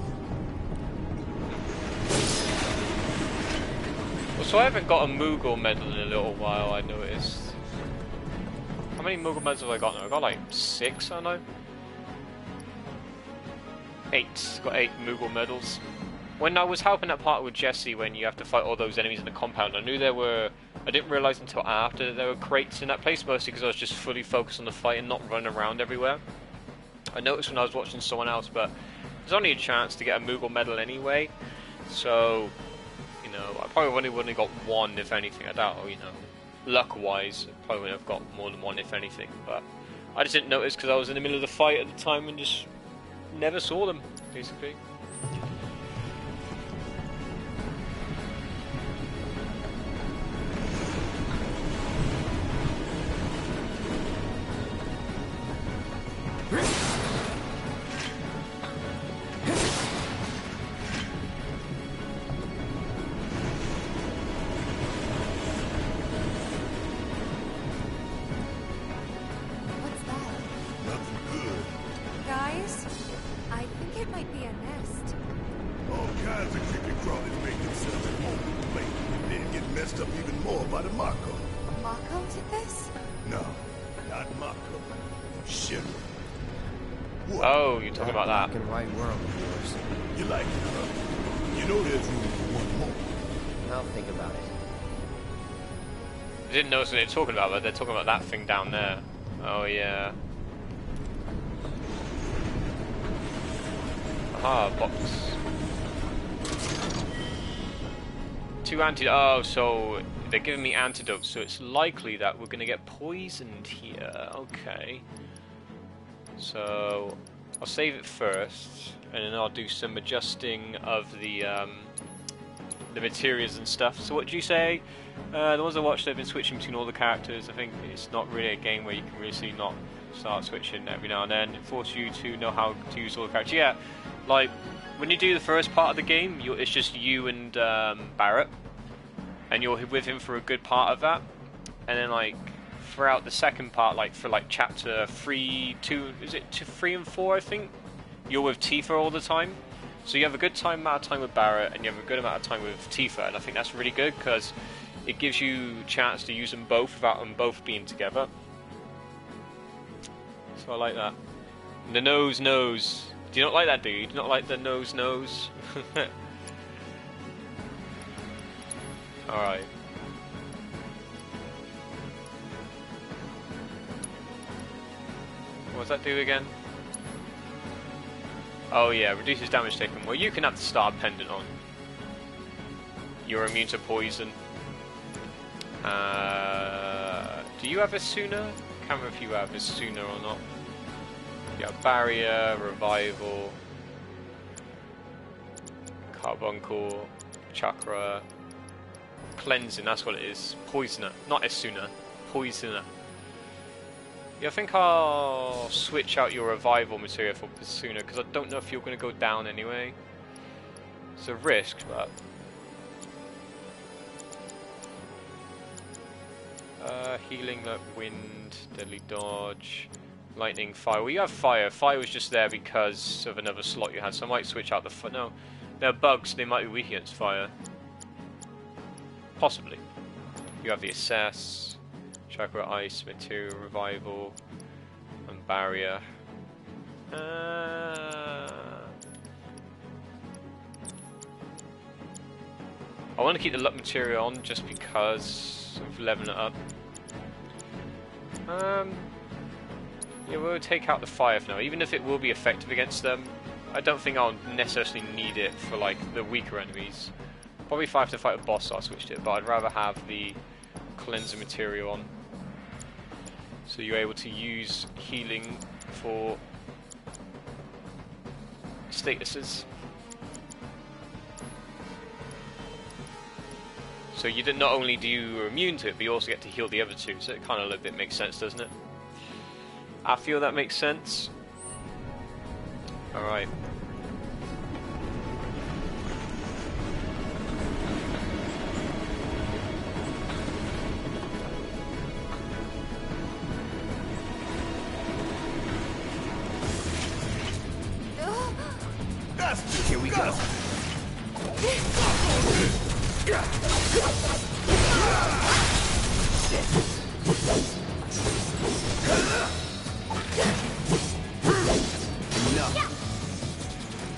Well, so I haven't got a Moogle medal in a little while, I noticed. How many Moogle medals have I got now? I got like 6, I don't know. 8. Got 8 Moogle medals. When I was helping that part with Jesse, when you have to fight all those enemies in the compound, I knew there were... I didn't realise until after that there were crates in that place, mostly because I was just fully focused on the fight and not running around everywhere. I noticed when I was watching someone else, but there's only a chance to get a Moogle medal anyway, so, you know, I probably only got 1, if anything. I doubt, you know, luck-wise, I probably wouldn't have got more than 1, if anything, but I just didn't notice because I was in the middle of the fight at the time and just never saw them, basically. Oh, you're talking about that. Black and white world of yours. You like it, huh? You know there's room for one more. I'll think about it. I didn't notice what they're talking about, but they're talking about that thing down there. Oh yeah. Aha, box. 2 antidotes. Oh, so they're giving me antidotes, so it's likely that we're gonna get poisoned here. Okay. So I'll save it first, and then I'll do some adjusting of the materials and stuff. So what did you say? The ones I watched, they've been switching between all the characters. I think it's not really a game where you can really not start switching every now and then. It forces you to know how to use all the characters. Yeah, like when you do the first part of the game, it's just you and Barrett, and you're with him for a good part of that. And then like throughout the second part, like for like chapter 3 and 4, I think, you're with Tifa all the time. So you have a good amount of time with Barrett, and you have a good amount of time with Tifa, and I think that's really good because it gives you a chance to use them both without them both being together. So I like that. And the nose. Do you not like that, do you? Do you not like the nose? Alright. What does that do again? Oh yeah, reduces damage taken. Well, you can have the star pendant on. You're immune to poison. Do you have a sooner? I can't remember if you have a sooner or not. You have barrier, revival, carbuncle, chakra, cleansing. That's what it is. Poisoner, not Esuna. Poisoner. Yeah, I think I'll switch out your revival material for Esuna because I don't know if you're going to go down anyway. It's a risk, but. Healing, like wind, deadly dodge, lightning, fire. Well, you have fire. Fire was just there because of another slot you had, so I might switch out the fire. No, they're bugs, they might be weak against fire. Possibly. You have the assess, chakra, ice, material, revival, and barrier. I want to keep the luck material on just because of leveling it up. Yeah, we'll take out the fire for now. Even if it will be effective against them, I don't think I'll necessarily need it for like the weaker enemies. Probably if I have to fight a boss, I'll switch to it, but I'd rather have the cleanser material on. So you're able to use healing for statuses. So you did not only do you immune to it, but you also get to heal the other two. So it kind of a little bit makes sense, doesn't it? I feel that makes sense. All right. Here we go.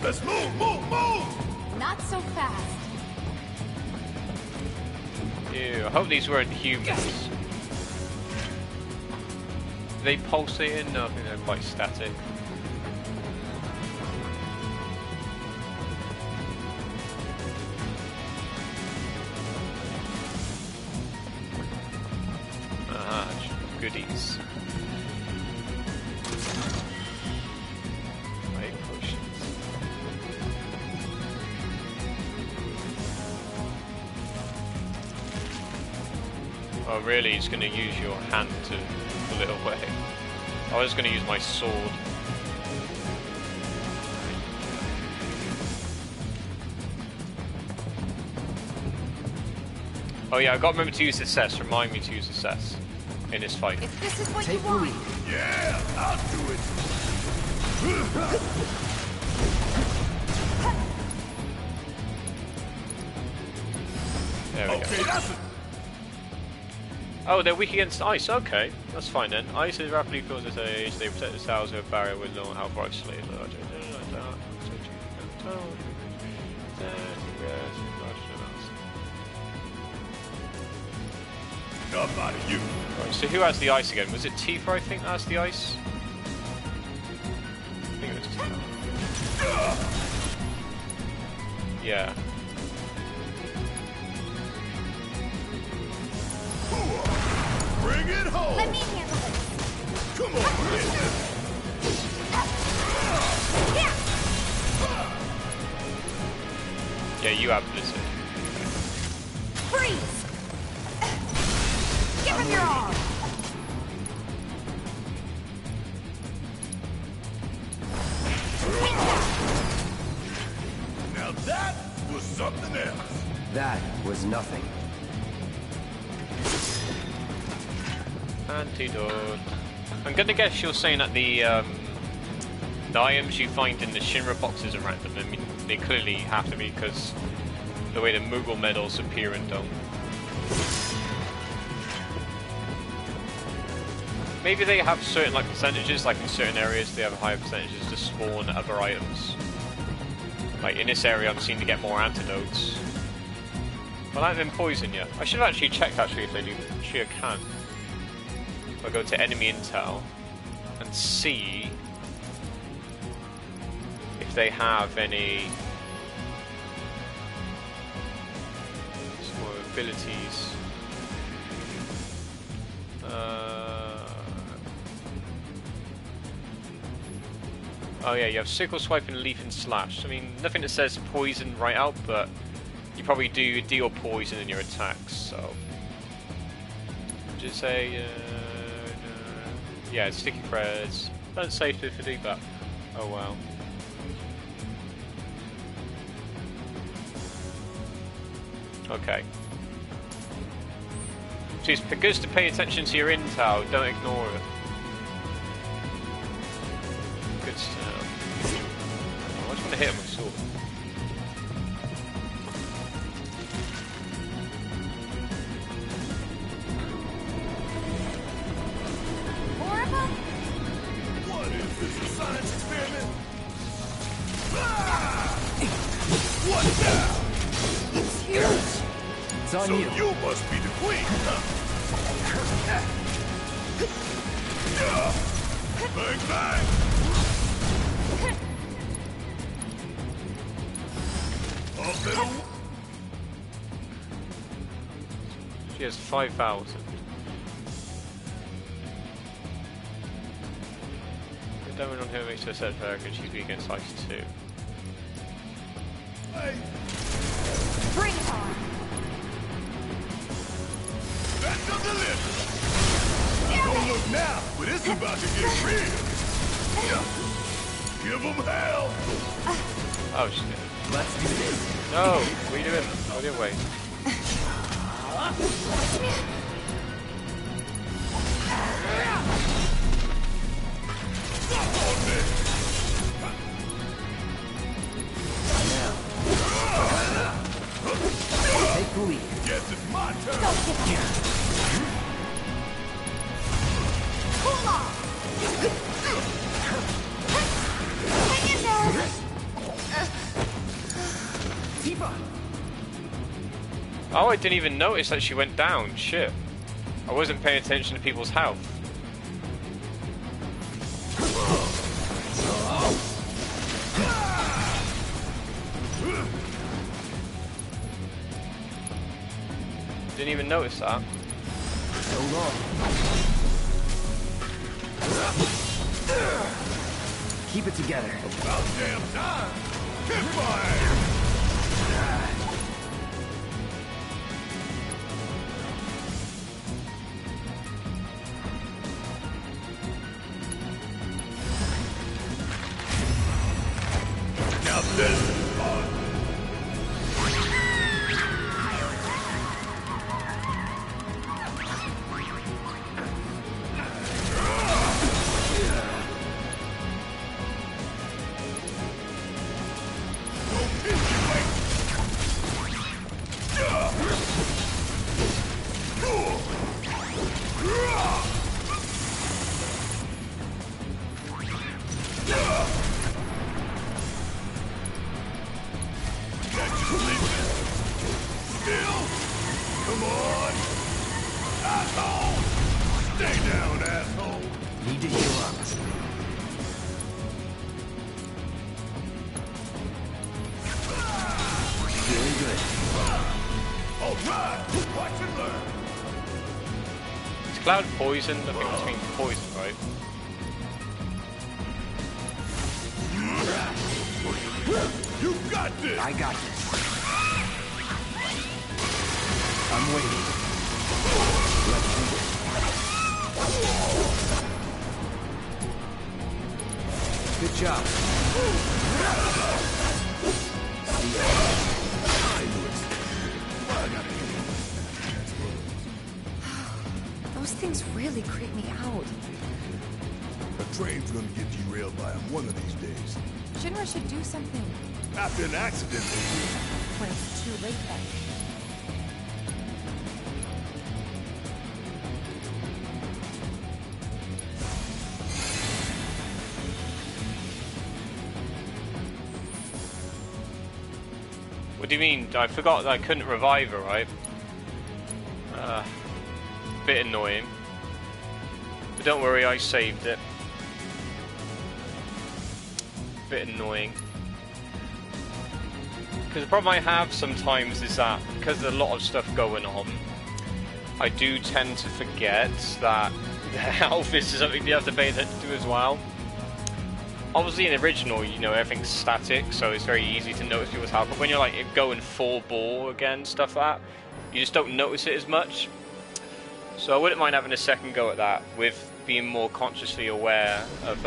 Let's move! Not so fast. Ew, I hope these weren't humans. Are they pulsating? No, I think they're quite static. Goodies. Right, potions. Oh really, it's going to use your hand to pull it away. I was going to use my sword. Oh yeah, I got to remember to use assess. Remind me to use assess in this fight. If this is what Take you want. Yeah, I'll do it. There we go. Okay, that's it. Oh, they're weak against ice. Okay, that's fine then. Ice is rapidly fills its age. They protect the cells with a barrier with low health right slaves. Up out of you. Right, so who has the ice again? Was it Tifa, I think, that has the ice? I think it was Tifa. Yeah. Bring it home! Let me handle it. Come on! Yeah, you have Blizzard. Freeze! Give him your all! Now that was something else. That was nothing. Antidote. I'm gonna guess you're saying that the items you find in the Shinra boxes are random. I mean, they clearly have to be because the way the Moogle medals appear in Dome. Maybe they have certain like percentages, like in certain areas they have higher percentages to spawn other items. Like in this area I'm seeing to get more antidotes. Well, I haven't been poisoned yet. I should have actually checked actually if they do. Actually I can. I'll go to enemy intel and see if they have any small abilities. Oh yeah, you have sickle, swipe, and leaf and slash. I mean, nothing that says poison right out, but you probably do deal poison in your attacks. So, just say, yeah, sticky threads. Don't say to do that. Oh wow. Okay. So it's good to pay attention to your intel. Don't ignore it. Good stuff. Oh, I just want to hit him with a sword. More of them? What is this, a science experiment? Ah! What now? It's huge! It's on So you. you must be the queen, huh? Bang, bang! Up and She has 5,000. The damage on her makes her set for her and she's weak against ice too. Hey, Bring it on! back to the list! Don't look now, but it's about to get real! Give them hell! Oh shit. Let's do this. No! What are you doing? Go the other way. Take the lead. Guess it's my turn! Cool off! Hang in there! Tifa! Oh, I didn't even notice that she went down. Shit. I wasn't paying attention to people's health. Didn't even notice that. So long. Keep it together. About damn time! Hit fire! Now this is fun! Go pitch it! down, asshole. Need to heal up. Feeling good. All right, watch and learn. Is Cloud poisoned? I think this means poison, right? You got this. I got this. I'm waiting. Let's do this. Good job. See ya. Those things really creep me out. A train's gonna get derailed by him one of these days. Shinra should do something. After an accident, When it's too late then. What do you mean? I forgot that I couldn't revive her, right? Bit annoying. But don't worry, I saved it. Bit annoying. Because the problem I have sometimes is that because there's a lot of stuff going on, I do tend to forget that the health is something you have to pay attention to as well. Obviously in the original, you know, everything's static, so it's very easy to notice people's health, but when you're like going full ball again, stuff like that, you just don't notice it as much. So I wouldn't mind having a second go at that, with being more consciously aware of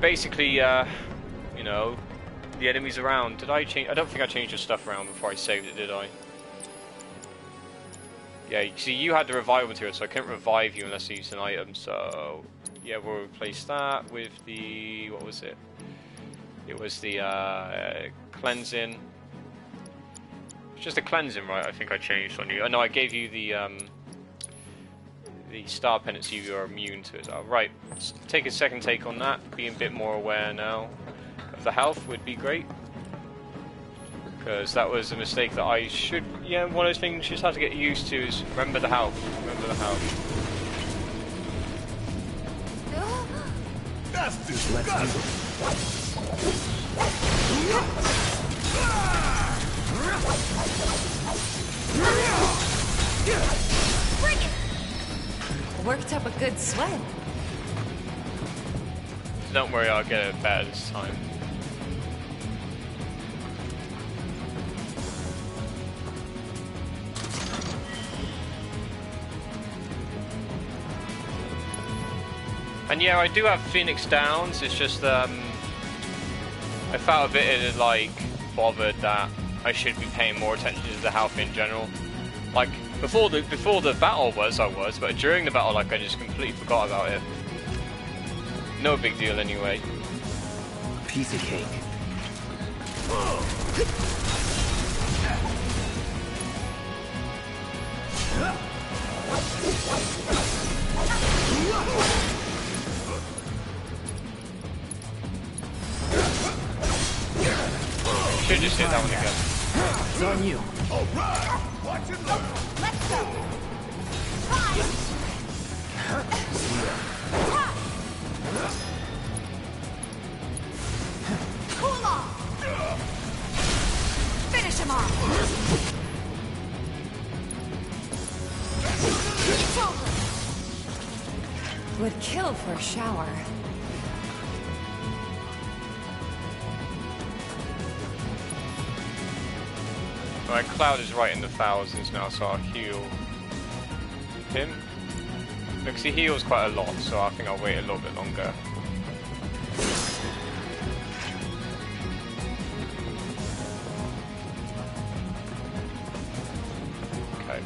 basically, you know, the enemies around. Did I change? I don't think I changed your stuff around before I saved it, did I? Yeah, you see, you had the revival material, so I couldn't revive you unless I used an item, so yeah, we'll replace that with the, what was it? It was the cleansing. It's just a cleansing, right? I think I changed on you. Oh no, I gave you the star pendant so you are immune to it. Oh, right, let's take a second take on that. Being a bit more aware now of the health would be great. Because that was a mistake that I should, yeah, one of those things you just have to get used to is remember the health. Remember the health. That's disgusting. Bring it! Worked up a good sweat. Don't worry, I'll get it better this time. And yeah, I do have Phoenix Downs, it's just I felt a bit like bothered that I should be paying more attention to the health in general. Like before the battle I was, but during the battle like I just completely forgot about it. No big deal anyway. Piece of cake. Should just hit that one again. It's on you. All right, watch and learn. Let's go! Five! Cool off! Finish him off! It's over! Would kill for a shower. Alright, Cloud is right in the thousands now, so I'll heal him. Because he heals quite a lot, so I think I'll wait a little bit longer. Okay.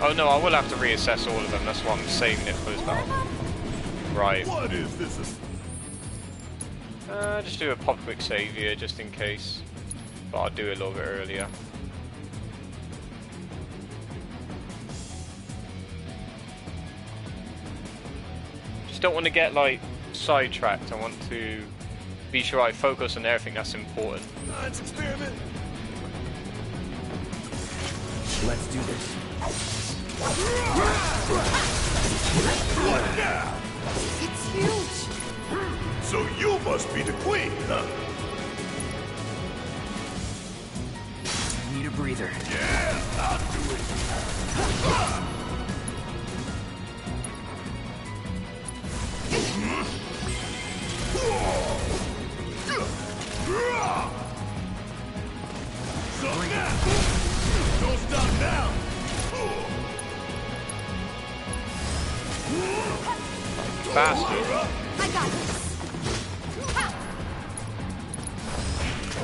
Oh no, I will have to reassess all of them, that's why I'm saving it for this battle. Right. What is this? Just do a pop quick save here, just in case. But I'll do it a little bit earlier. Just don't want to get like sidetracked. I want to be sure I focus on everything that's important. Let's experiment. Let's do this. What now? It's huge. So you must be the queen, huh? Need a breather. Yeah, I'll do it. So now, don't stop now. Bastard. I got this. Ha!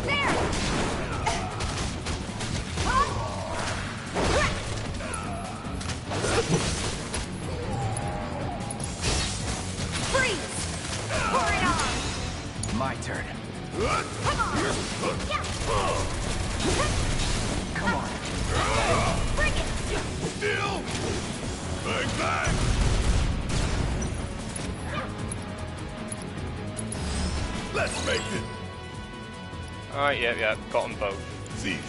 There. Freeze! Pour it on! My turn. Come on! Yeah. Come on. Bring it! Still. Bang, bang. Let's make it. Alright, yeah, got them both. It's easy.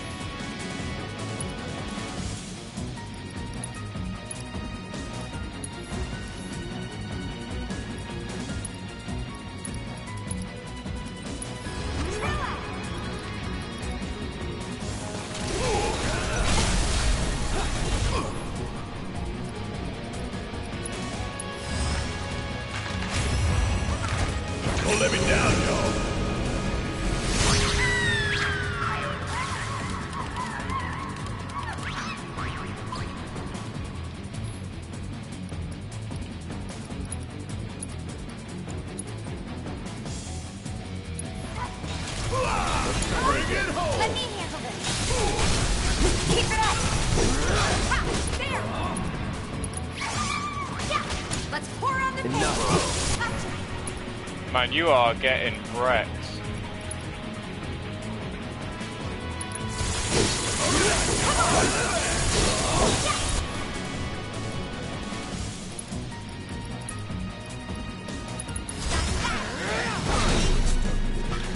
Don't let me down, y'all. Bring it home. Let me handle this. Keep it up. Ha! There. Yeah. Let's pour on the paint. Man, you are getting wrecked.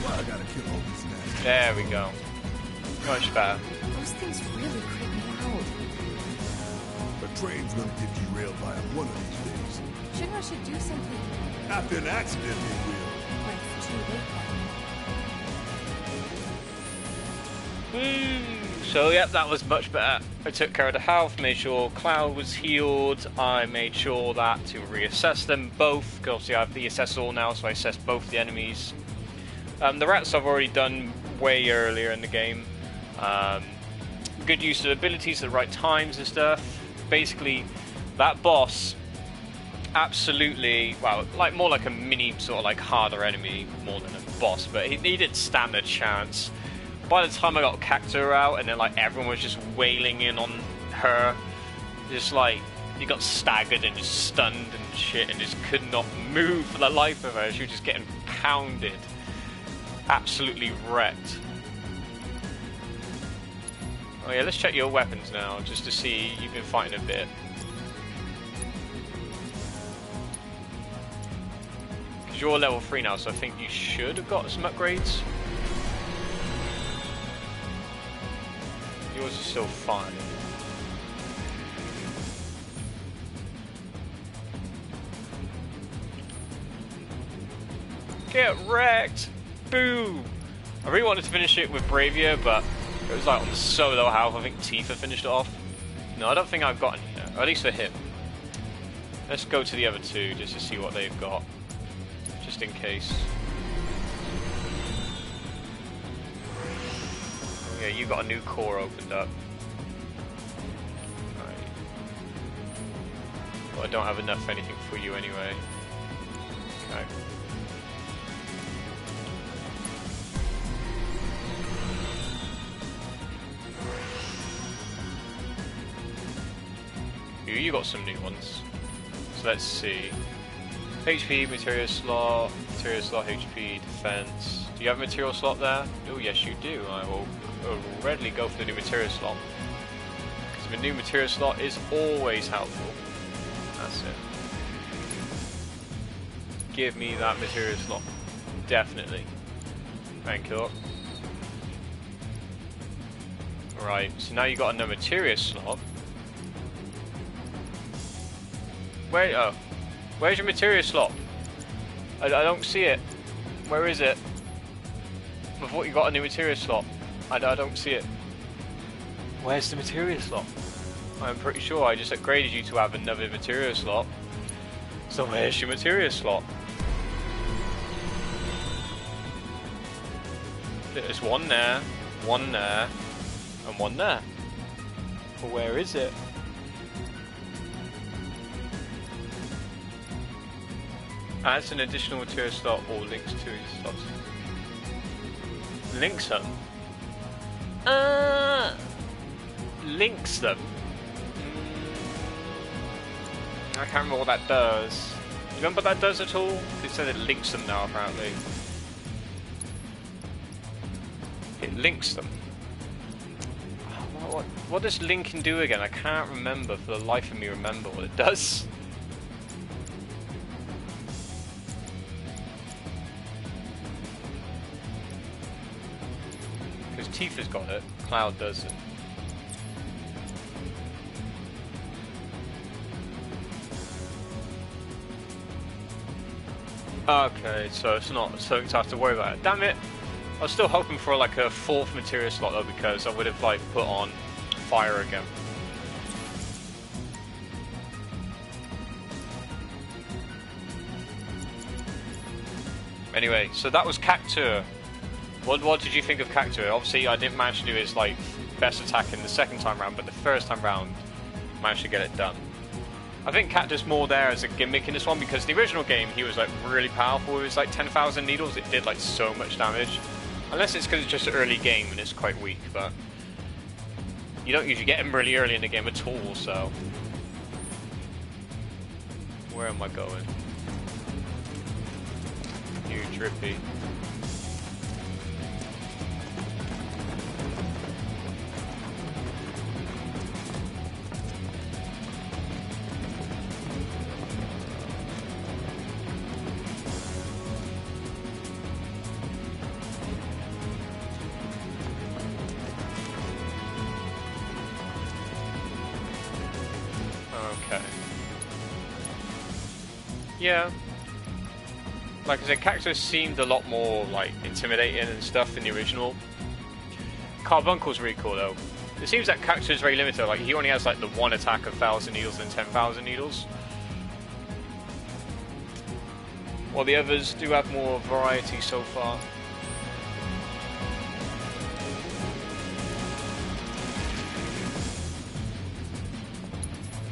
I gotta kill all these guys. There we go. Much better. Those things really creep me out. A train's gonna get derailed by one of these days. Shinra should do something. After an accident, they will. But it's too late So yep, that was much better. I took care of the health, made sure Cloud was healed. I made sure that to reassess them both, because obviously I have the assess all now, so I assessed both the enemies. The rats I've already done way earlier in the game. Good use of abilities at the right times and stuff. Basically, that boss, absolutely, well, like more like a mini sort of like harder enemy more than a boss, but he didn't stand a chance. By the time I got Cactur out and then like everyone was just wailing in on her, just like you got staggered and just stunned and shit and just could not move for the life of her. She was just getting pounded, absolutely wrecked. Oh yeah, let's check your weapons now just to see. You've been fighting a bit. Because you're level 3 now, so I think you should have got some upgrades. Yours is still fine. Get wrecked! Boom! I really wanted to finish it with Bravia, but it was like on so low health. I think Tifa finished it off. No, I don't think I've gotten yet, or at least for him. Let's go to the other two just to see what they've got, just in case. Yeah, you got a new core opened up. Right. But I don't have enough for anything for you anyway. Okay. You got some new ones. So let's see. HP, material slot, HP, defense. Do you have a material slot there? Oh yes you do. I will readily go for the new material slot. Because the new material slot is always helpful. That's it. Give me that material slot. Definitely. Thank you. Right, so now you got another materia slot. Where? Oh, where's your materia slot? I don't see it. Where is it? I thought you got a new materia slot. I don't see it. Where's the materia slot? I'm pretty sure I just upgraded you to have another materia slot. So where's your materia slot? There's one there, and one there. But where is it? Adds an additional material slot or links to his slots. Links them? Links them? I can't remember what that does. You remember what that does at all? It said it links them now, apparently. It links them. What does linking do again? I can't remember, for the life of me remember what it does. Because Tifa's got it, Cloud doesn't. Okay, so it's not something to have to worry about. Damn it! I was still hoping for like a 4th materia slot though, because I would have like put on fire again. Anyway, so that was Cactuar. What did you think of Cactuar? Obviously, I didn't manage to do his like best attack in the second time round, but the first time round, managed to get it done. I think Cactuar's more there as a gimmick in this one, because in the original game he was like really powerful with his like 10,000 needles. It did like so much damage. Unless it's because it's just an early game and it's quite weak, but you don't usually get him really early in the game at all, so... Where am I going? You Drippy. Yeah. Like I said, Cactus seemed a lot more like intimidating and stuff in the original. Carbuncle's really cool though. It seems that Cactus is very limited, like he only has like the one attack of 1,000 needles and 10,000 needles. While the others do have more variety so far.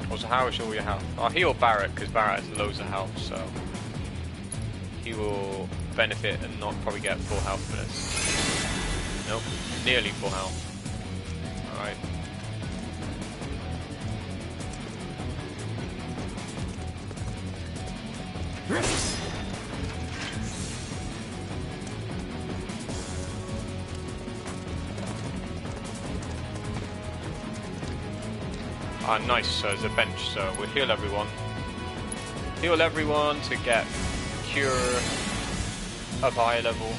Also, how is all your health? I'll heal Barrett, because Barrett has loads of health, so he will benefit and not probably get full health for this. Nope, nearly full health. Alright. Ah, nice, so there's a bench, so we'll heal everyone. Heal everyone to get cure of high level.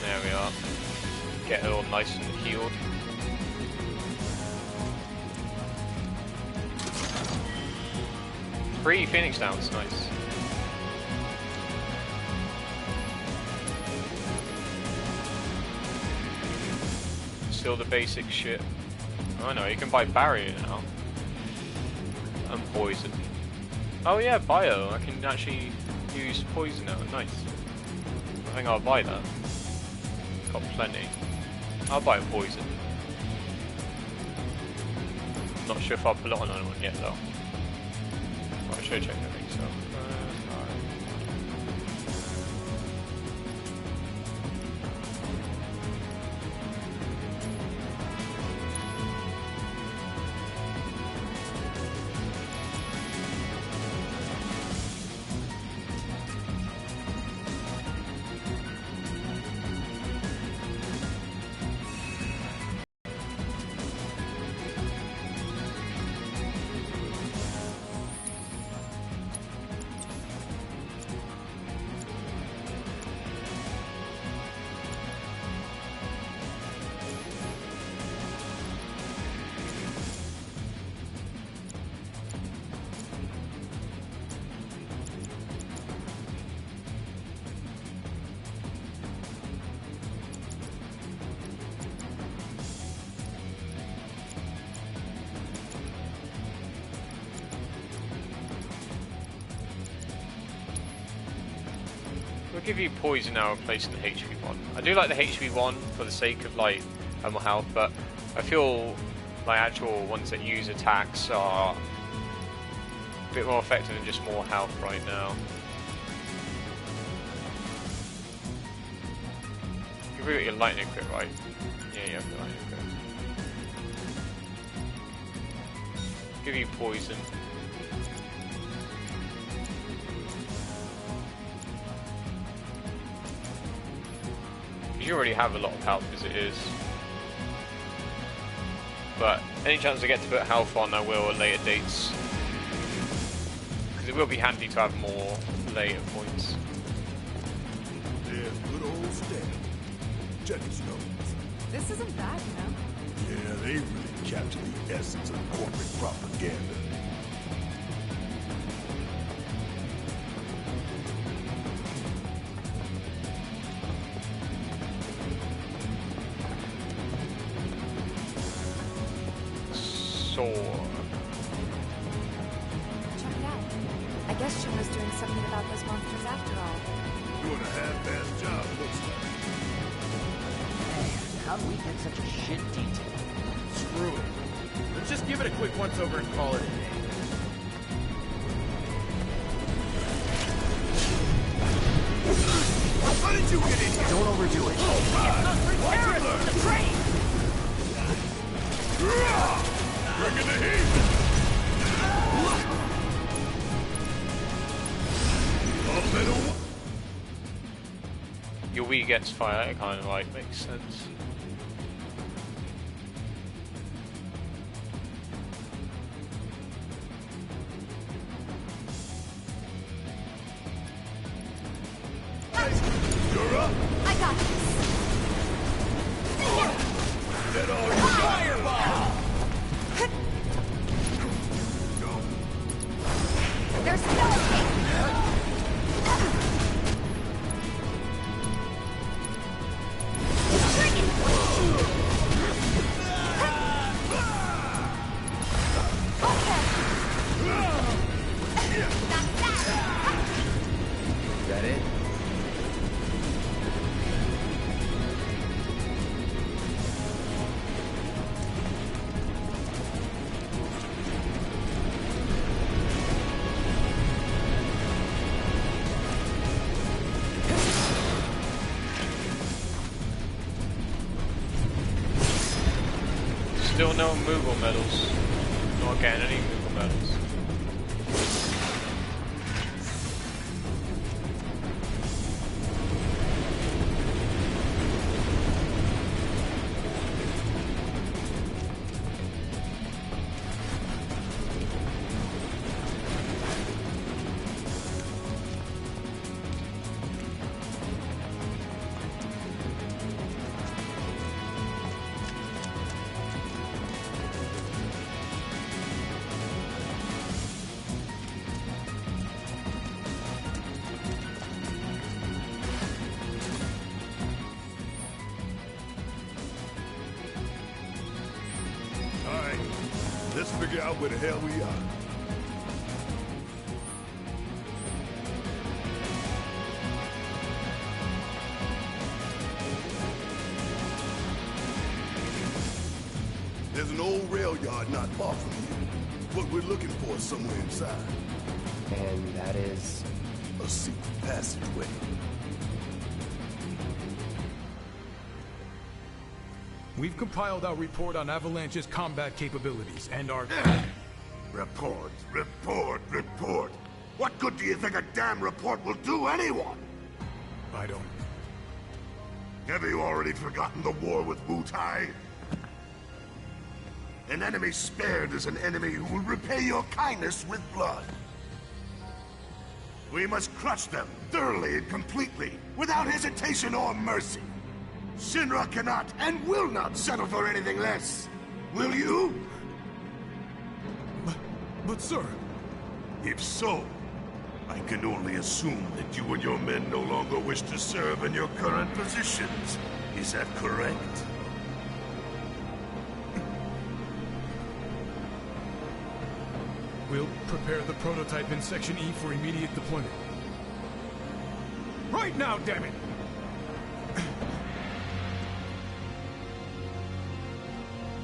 There we are. Get it all nice and healed. Three Phoenix Downs, nice. Still the basic shit. Oh no, you can buy barrier now. And poison. Oh yeah, bio. I can actually use poison now. Nice. I think I'll buy that. Got plenty. I'll buy a poison. Not sure if I'll put it on anyone yet though. I should check everything, so. gonna give you poison now replacing the HP1. I do like the HP1 for the sake of like more health, but I feel my actual ones that use attacks are a bit more effective than just more health right now. You've got your lightning crit, right? Yeah, you have the lightning crit. Give you poison. You already have a lot of health as it is. But any chance I get to put health on, I will at later dates. Because it will be handy to have more later points. There's good old Stan. Check his nose. This isn't bad, you know? Yeah, they really captured the essence of corporate propaganda. Check it out. I guess Shinra's doing something about those monsters after all. Doing a half-assed job, looks like. How do we get such a shit detail? Screw it. Let's just give it a quick once-over and call it a day. How did you get in here? Don't overdo it. Terrorists on the train! Bringing the heat! Your Wii gets fire, it kind of like makes sense. You're up! I got this! Get all your fireball! There's no escape! Is that it? Still no Moogle medals. Not getting any Moogle medals. Alright, let's figure out where the hell we are. There's an old rail yard not far from here. What we're looking for is somewhere inside. And that is... a secret passageway. We've compiled our report on Avalanche's combat capabilities and our... Report, report, report. What good do you think a damn report will do anyone? I don't... Have you already forgotten the war with Wu-Tai? An enemy spared is an enemy who will repay your kindness with blood. We must crush them thoroughly and completely, without hesitation or mercy. Shinra cannot and will not settle for anything less. Will you? But sir... If so, I can only assume that you and your men no longer wish to serve in your current positions. Is that correct? We'll prepare the prototype in Section E for immediate deployment. Right now, damn it!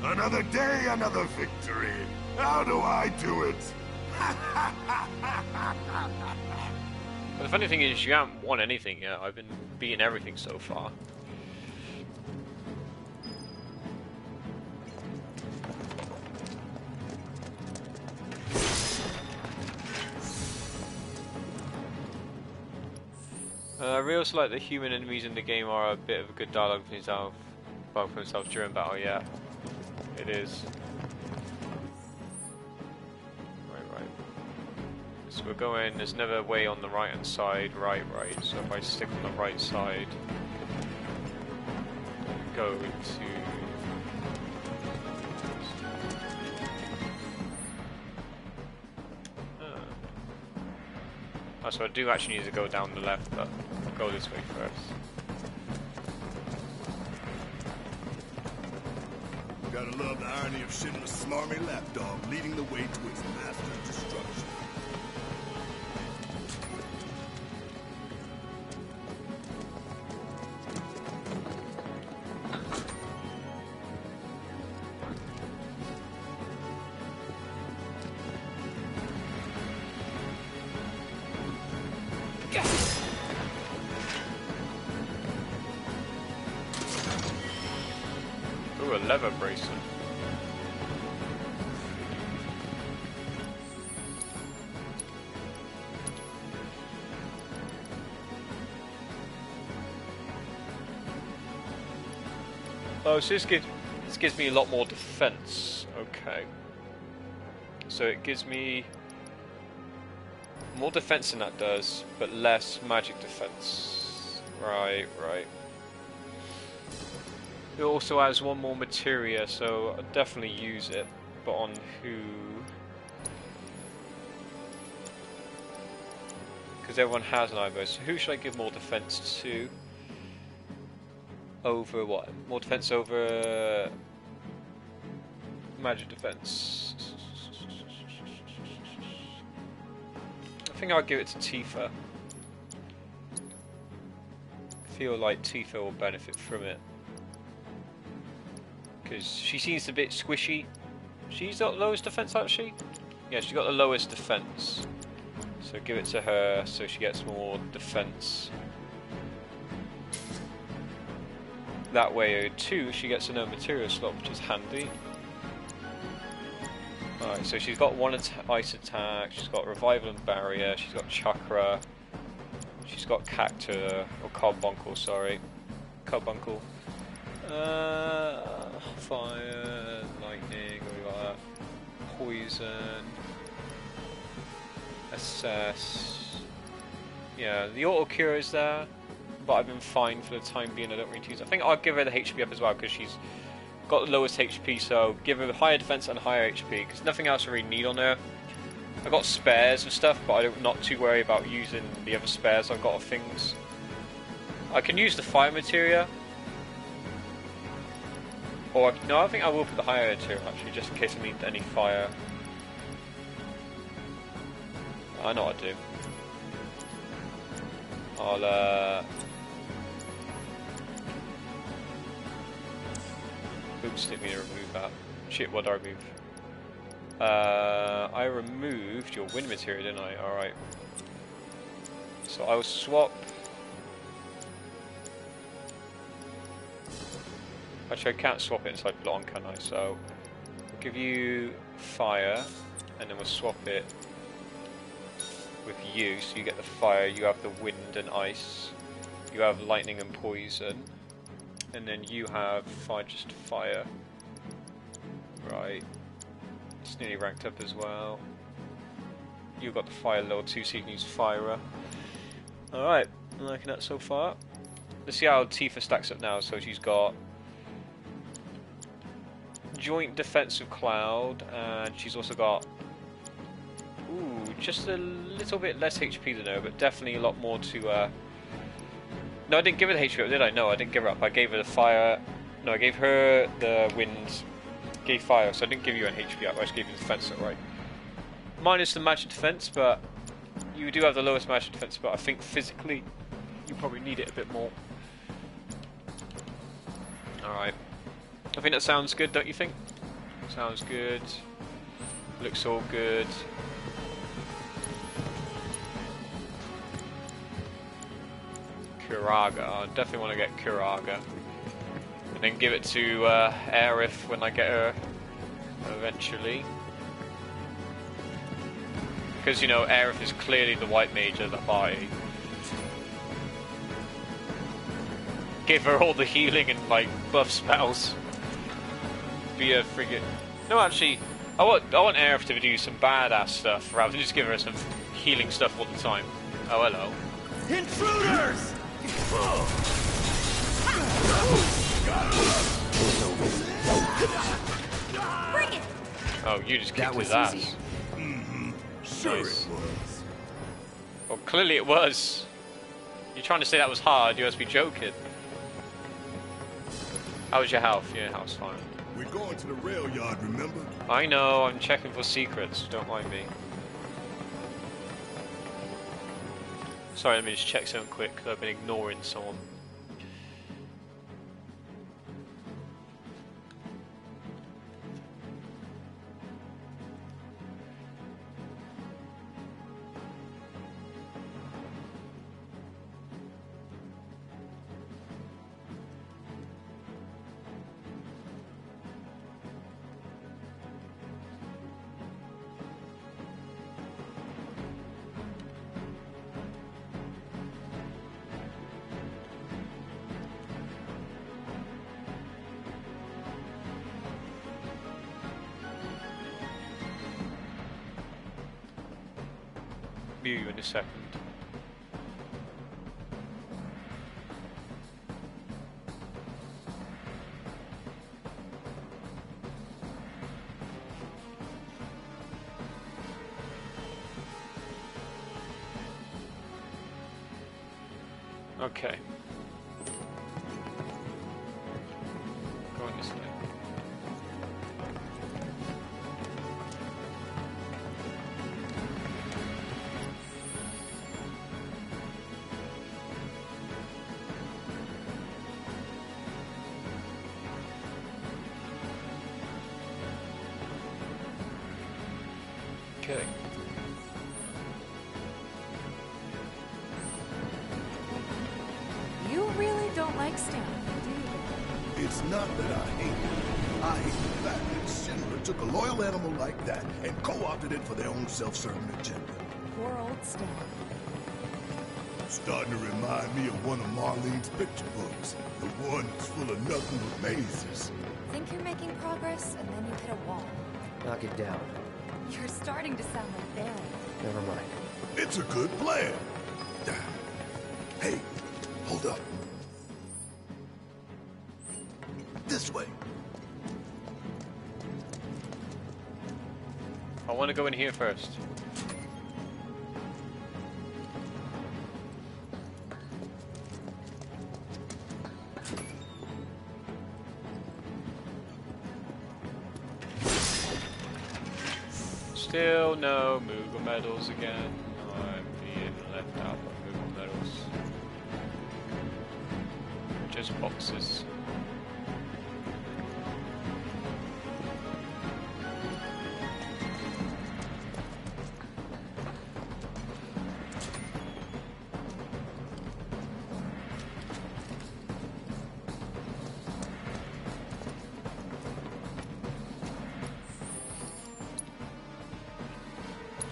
Another day, another victory. How do I do it? But the funny thing is, you haven't won anything yet. I've been beating everything so far. I really also like the human enemies in the game are a bit of a good dialogue for themselves during battle. Yeah, it is. Right. So we're going. There's never a way on the right hand side. Right. So if I stick on the right side, go into. Oh, so I do actually need to go down the left, but I'll go this way first. Gotta love the irony of Shinra's smarmy lapdog leading the way to its master's destruction. Ooh, a leather bracelet. Oh, so this gives me a lot more defense. Okay. So it gives me more defense than that does, but less magic defense. Right. It also has one more materia, so I'll definitely use it. But on who? Because everyone has an eyebow, so who should I give more defense to? Over what? More defense over magic defense. I think I'll give it to Tifa. I feel like Tifa will benefit from it. Because she seems a bit squishy. She's got the lowest defense, actually? Yeah, she's got the lowest defense. So give it to her so she gets more defense. That way, too, she gets another material slot, which is handy. Alright, so she's got one ice attack, she's got revival and barrier, she's got chakra, she's got cactus, or carbuncle, sorry. Carbuncle. Fire, lightning, what we got that? Poison. Assess. Yeah, the auto cure is there, but I've been fine for the time being. I don't really use it. I think I'll give her the HP up as well because she's got the lowest HP, so give her higher defense and higher HP because nothing else I really need on her. I got spares and stuff, but I'm not too worried about using the other spares I've got of things. I can use the fire materia. Or, no, I think I will put the higher material actually, just in case I need any fire. I know what I do. I'll, oops, didn't mean to remove that. Shit, what did I remove? I removed your wind material, didn't I? Alright. So I will swap. Actually, I can't swap it until I put it on, can I? So, I'll give you fire, and then we'll swap it with you. So you get the fire, you have the wind and ice, you have lightning and poison, and then you have fire, just fire. Right. It's nearly ranked up as well. You've got the fire level 2, so you can use fire. Alright, I'm liking that so far. Let's see how Tifa stacks up now. So she's got joint defensive cloud, and she's also got just a little bit less HP than her, but definitely a lot more to no, I didn't give her the HP up, did I? No, I didn't give her up. I gave her the fire. No, I gave her the wind, gave fire, so I didn't give you an HP up. I just gave you the defense up, right? Minus the magic defense, but you do have the lowest magic defense, but I think physically you probably need it a bit more. Alright. I think that sounds good, don't you think? Sounds good. Looks all good. Kuraga. I definitely want to get Kuraga. And then give it to Aerith when I get her eventually. Because, you know, Aerith is clearly the white mage of the party. Give her all the healing and, like, buff spells. Be a friggin'... No, actually, I want Aerith to do some badass stuff rather than just give her some healing stuff all the time. Oh, hello. Intruders! Bring it! Oh, you just kicked his ass. Easy. Sure Nice. it was. Well, clearly it was. You're trying to say that was hard, you must be joking. How was your health? Your health's fine. We're going to the rail yard, remember? I know, I'm checking for secrets, don't mind me. Sorry, let me just check something quick, because I've been ignoring someone. You in a second. Okay. Going this way. Okay. You really don't like Stan, do you? It's not that I hate it. I hate the fact that Shinra took a loyal animal like that and co-opted it for their own self-serving agenda. Poor old Stan. Starting to remind me of one of Marlene's picture books. The one that's full of nothing but mazes. Think you're making progress, and then you hit a wall. Knock it down. You're starting to sound like Barry. Never mind. It's a good plan. Hey, hold up. This way. I want to go in here first. Still no Moogle medals again. I'm being left out of Moogle medals. Just boxes.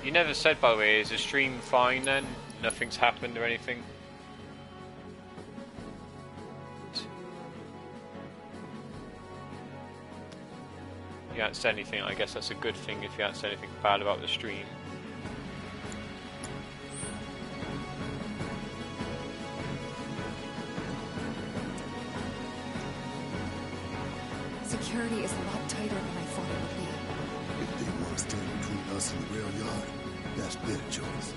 You never said, by the way, is the stream fine then? Nothing's happened or anything? You haven't said anything, I guess that's a good thing if you haven't said anything bad about the stream. Security is a lot tighter than I thought it would be. If they want to stand between us and the rail yard, that's their choice.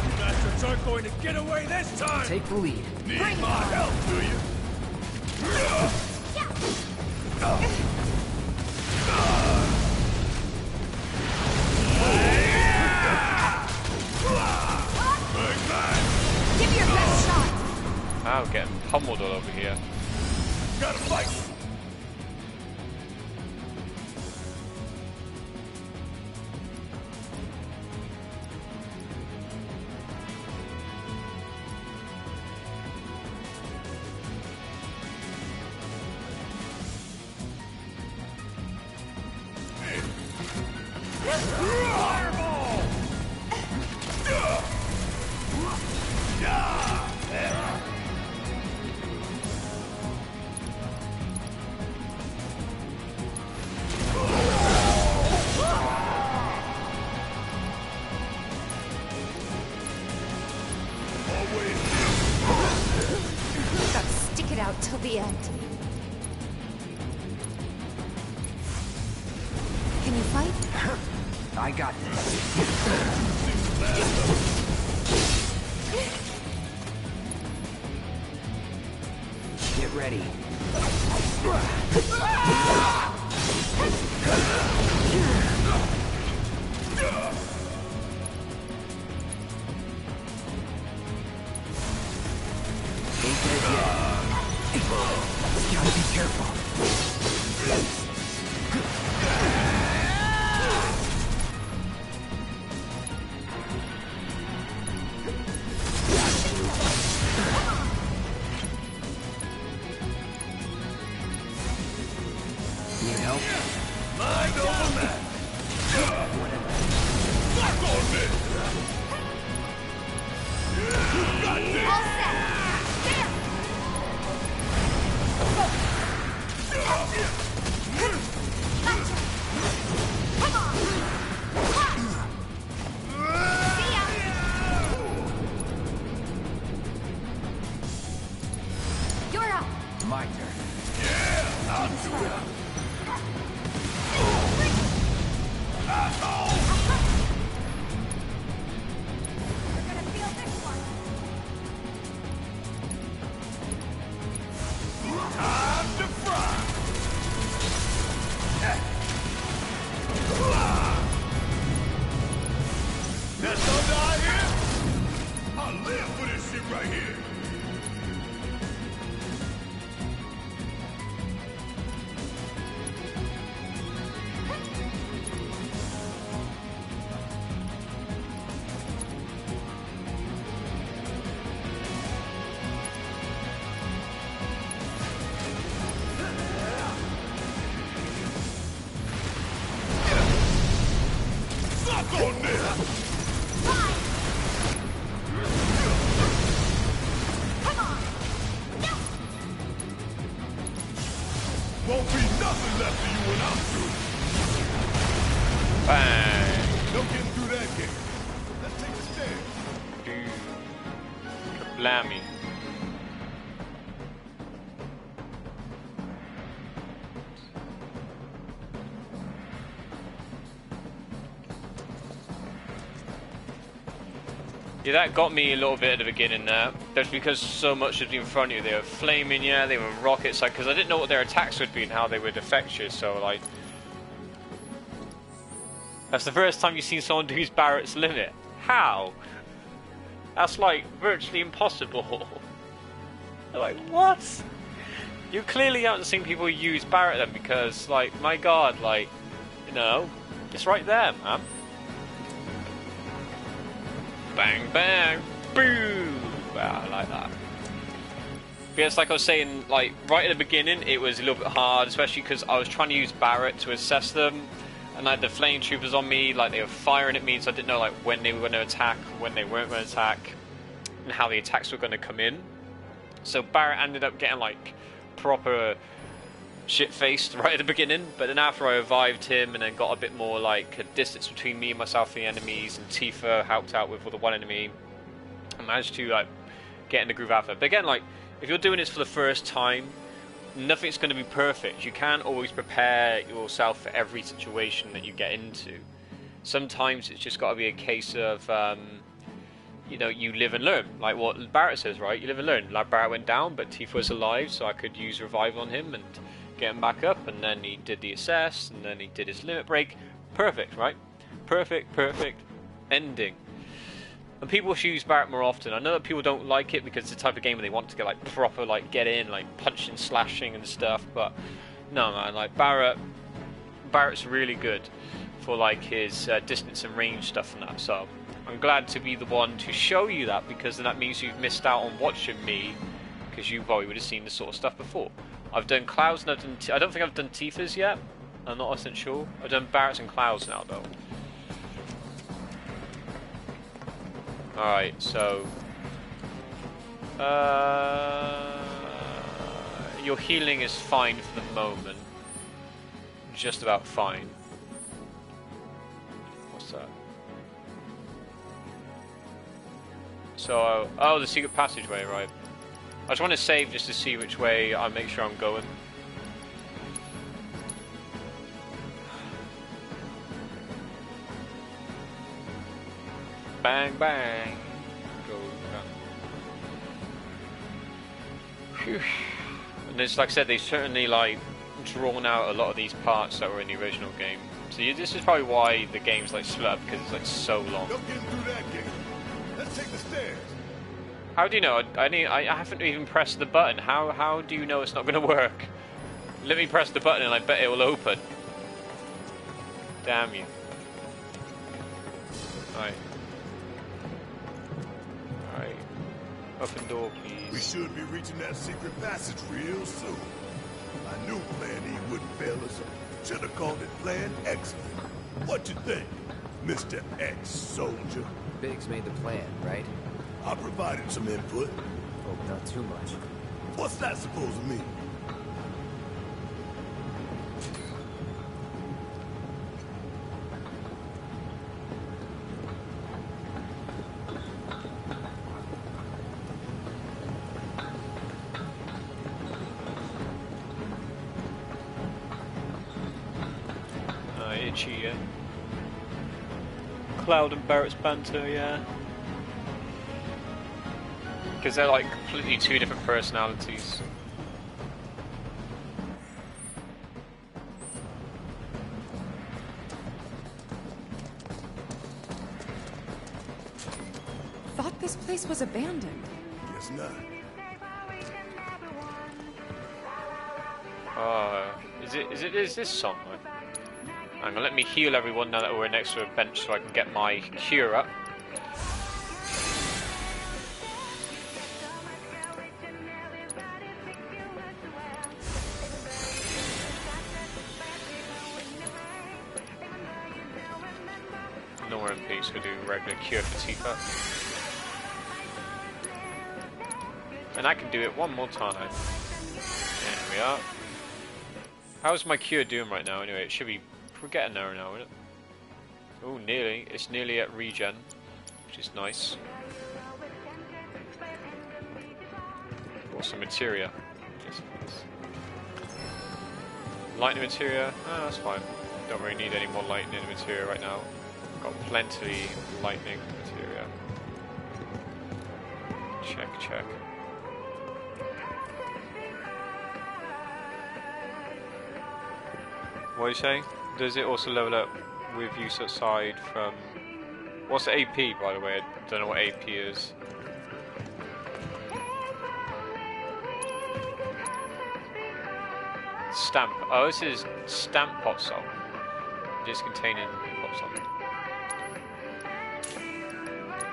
You bastards aren't going to get away this time! Take the lead. Need my help, do you? Give me your best shot. Wow, getting pummeled all over here. Gotta fight. Gotta stick it out till the end. Can you fight? I got this. Get ready. Ain't dead yet. Gotta be careful. Need help? Mind over matter. Fuck on me. You got this. All set. There. Gotcha. Come on. See ya. You're up. My turn. Yeah, I'll do it. You're gonna feel this one. Time to fry. That's all down here? I'll live for this shit right here. Suck on this! Come on. No. Won't be nothing left of you when I'm through. Bang. No getting through that gate. Let's take the stairs. Blammy. Yeah, that got me a little bit at the beginning there. That's because so much was in front of you. They were flaming you, they were rockets, like, because I didn't know what their attacks would be and how they would affect you, so like... That's the first time you've seen someone do his Barrett's limit. How? That's like virtually impossible. They're like, what? You clearly haven't seen people use Barrett then, because, like, my god, like, you know, it's right there, man. Bang, bang, boom! Wow, I like that. But it's like I was saying, like, right at the beginning, it was a little bit hard, especially because I was trying to use Barrett to assess them, and I had the flame troopers on me, like, they were firing at me, so I didn't know, like, when they were going to attack, when they weren't going to attack, and how the attacks were going to come in. So Barrett ended up getting, like, proper shit-faced right at the beginning, but then after I revived him and then got a bit more, like, a distance between me and myself and the enemies, and Tifa helped out with the one enemy, I managed to, like, get in the groove after. But again, like, if you're doing this for the first time, nothing's going to be perfect. You can't always prepare yourself for every situation that you get into. Sometimes it's just got to be a case of, you know, you live and learn. Like what Barrett says, right? You live and learn. Like Barrett went down, but Tifa's alive, so I could use revival on him and get him back up. And then he did the assess, and then he did his limit break. Perfect, right? Perfect ending. And people should use Barrett more often. I know that people don't like it because it's the type of game where they want to get like proper, like get in, like punching, slashing and stuff. But no, man, like Barrett's really good for like his distance and range stuff and that. So I'm glad to be the one to show you that, because then that means you've missed out on watching me, because you probably would have seen this sort of stuff before. I've done Clouds and I don't think I've done Tifa's yet. I'm not 100% sure. I've done Barrett's and Clouds now though. Alright, so your healing is fine for the moment. Just about fine. What's that? So, oh, the secret passageway, right. I just want to save just to see which way I make sure I'm going. Bang, bang. Go down. Phew. And it's like I said, they certainly like drawn out a lot of these parts that were in the original game. So this is probably why the game's like split up, because it's like so long. No getting through that gate. Let's take the stairs. How do you know? I haven't even pressed the button. How do you know it's not going to work? Let me press the button and I bet it will open. Damn you. Alright. Alright. Open door, please. We should be reaching that secret passage real soon. I knew Plan E wouldn't fail us. Should have called it Plan Excellent. What you think, Mr. Ex-Soldier? Biggs made the plan, right? I provided some input. Oh, not too much. What's that supposed to mean? Itchy, yeah. Cloud and Barrett's banter, yeah. Because they're like completely two different personalities. Thought this place was abandoned. Guess not. Is this song? Hang on, let me heal everyone now that we're next to a bench so I can get my cure up. No more MPs, we'll do regular cure for Tifa. And I can do it one more time. There we are. How's my cure doing right now? Anyway, it should be... We're getting there now, isn't it? Oh, nearly. It's nearly at regen, which is nice. Some materia. Yes, please. Lightning materia. Oh, that's fine. Don't really need any more lightning materia right now. Got plenty lightning materia. Check. What are you saying? Does it also level up with use aside from... What's the AP, by the way? I don't know what AP is. Stamp. Oh, this is stamp pot salt. Just containing pot salt.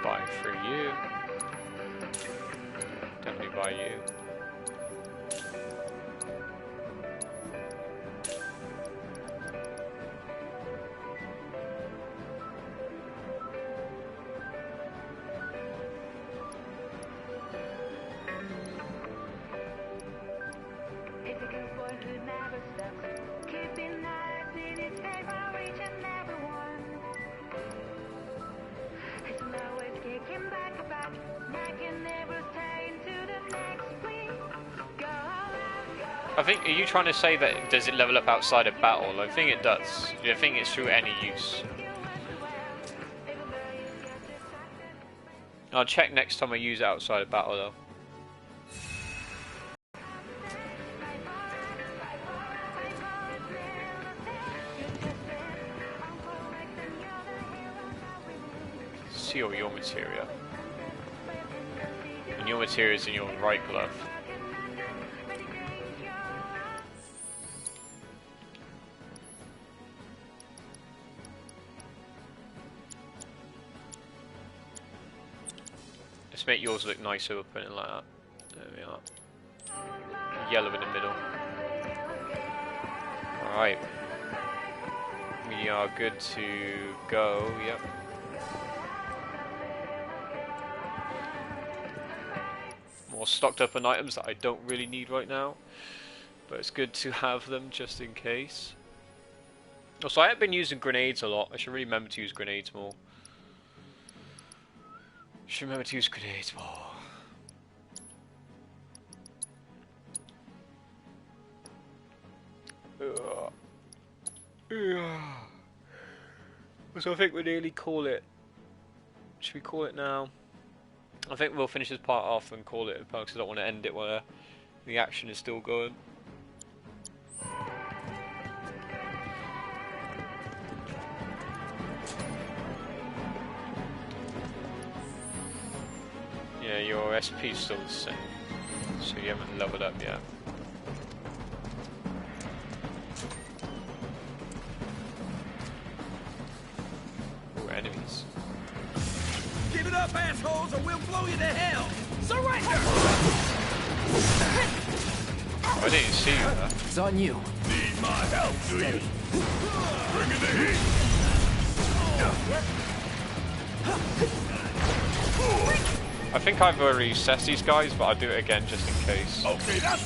Buy for you. Definitely buy you. I think, are you trying to say that does it level up outside of battle? I think it does. I think it's through any use. I'll check next time I use it outside of battle though. See all your materia. And your materia is in your right glove. Let's make yours look nicer, we'll put it like that. There we are. Yellow in the middle. Alright. We are good to go, yep. More stocked up on items that I don't really need right now. But it's good to have them just in case. Also, I have been using grenades a lot. I should really remember to use grenades more. Should remember to use grenades more. So I think we nearly call it. Should we call it now? I think we'll finish this part off and call it because I don't want to end it where the action is still going. Yeah, your SP is still the same, so you haven't leveled up yet. Ooh, enemies. Give it up, assholes, or we'll blow you to hell! Surrender! Oh, I didn't see you there. It's on you. Need my help, do you? Bring in the heat! I think I've already assessed these guys, but I'll do it again just in case. Okay, that's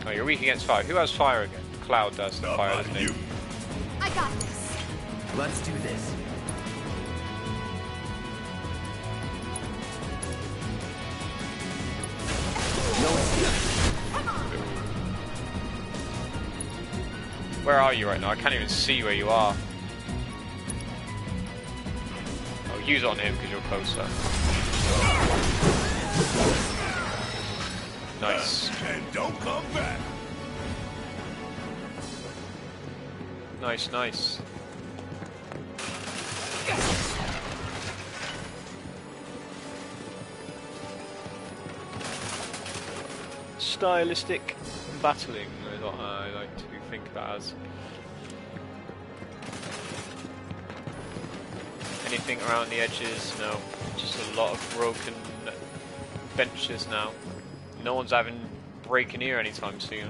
Oh, you're weak against fire. Who has fire again? Cloud does the fire, doesn't he? I got this. Let's do this. No escape. Where are you right now? I can't even see where you are. Oh, use it on him because you're closer. Nice. And don't come back. Nice, nice. Stylistic battling is what I like to think of it as. Anything around the edges? No. Just a lot of broken benches now. No one's having breaking here anytime soon.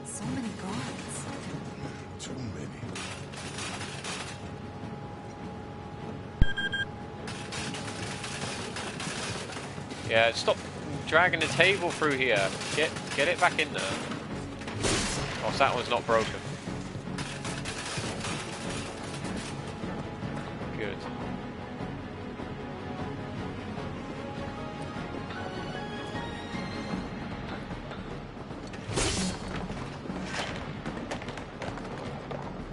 So many guards. Too many. Yeah, stop dragging the table through here. Get it back in there. Oh, so that one's not broken. Good.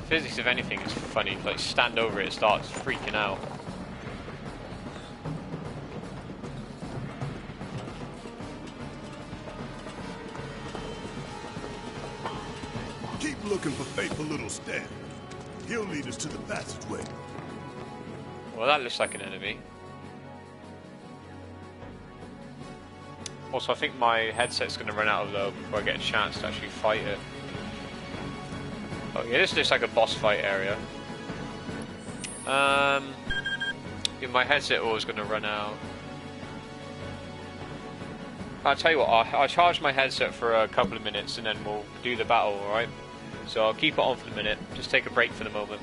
Physics, if anything, is funny. Like, stand over it, it starts freaking out. Keep looking for faithful little Stan. He'll lead us to the passageway. Well, that looks like an enemy. Also, I think my headset's going to run out of load before I get a chance to actually fight it. Oh yeah, this looks like a boss fight area. Yeah, my headset always going to run out. I'll tell you what, I'll charge my headset for a couple of minutes and then we'll do the battle, alright? So I'll keep it on for the minute, just take a break for the moment.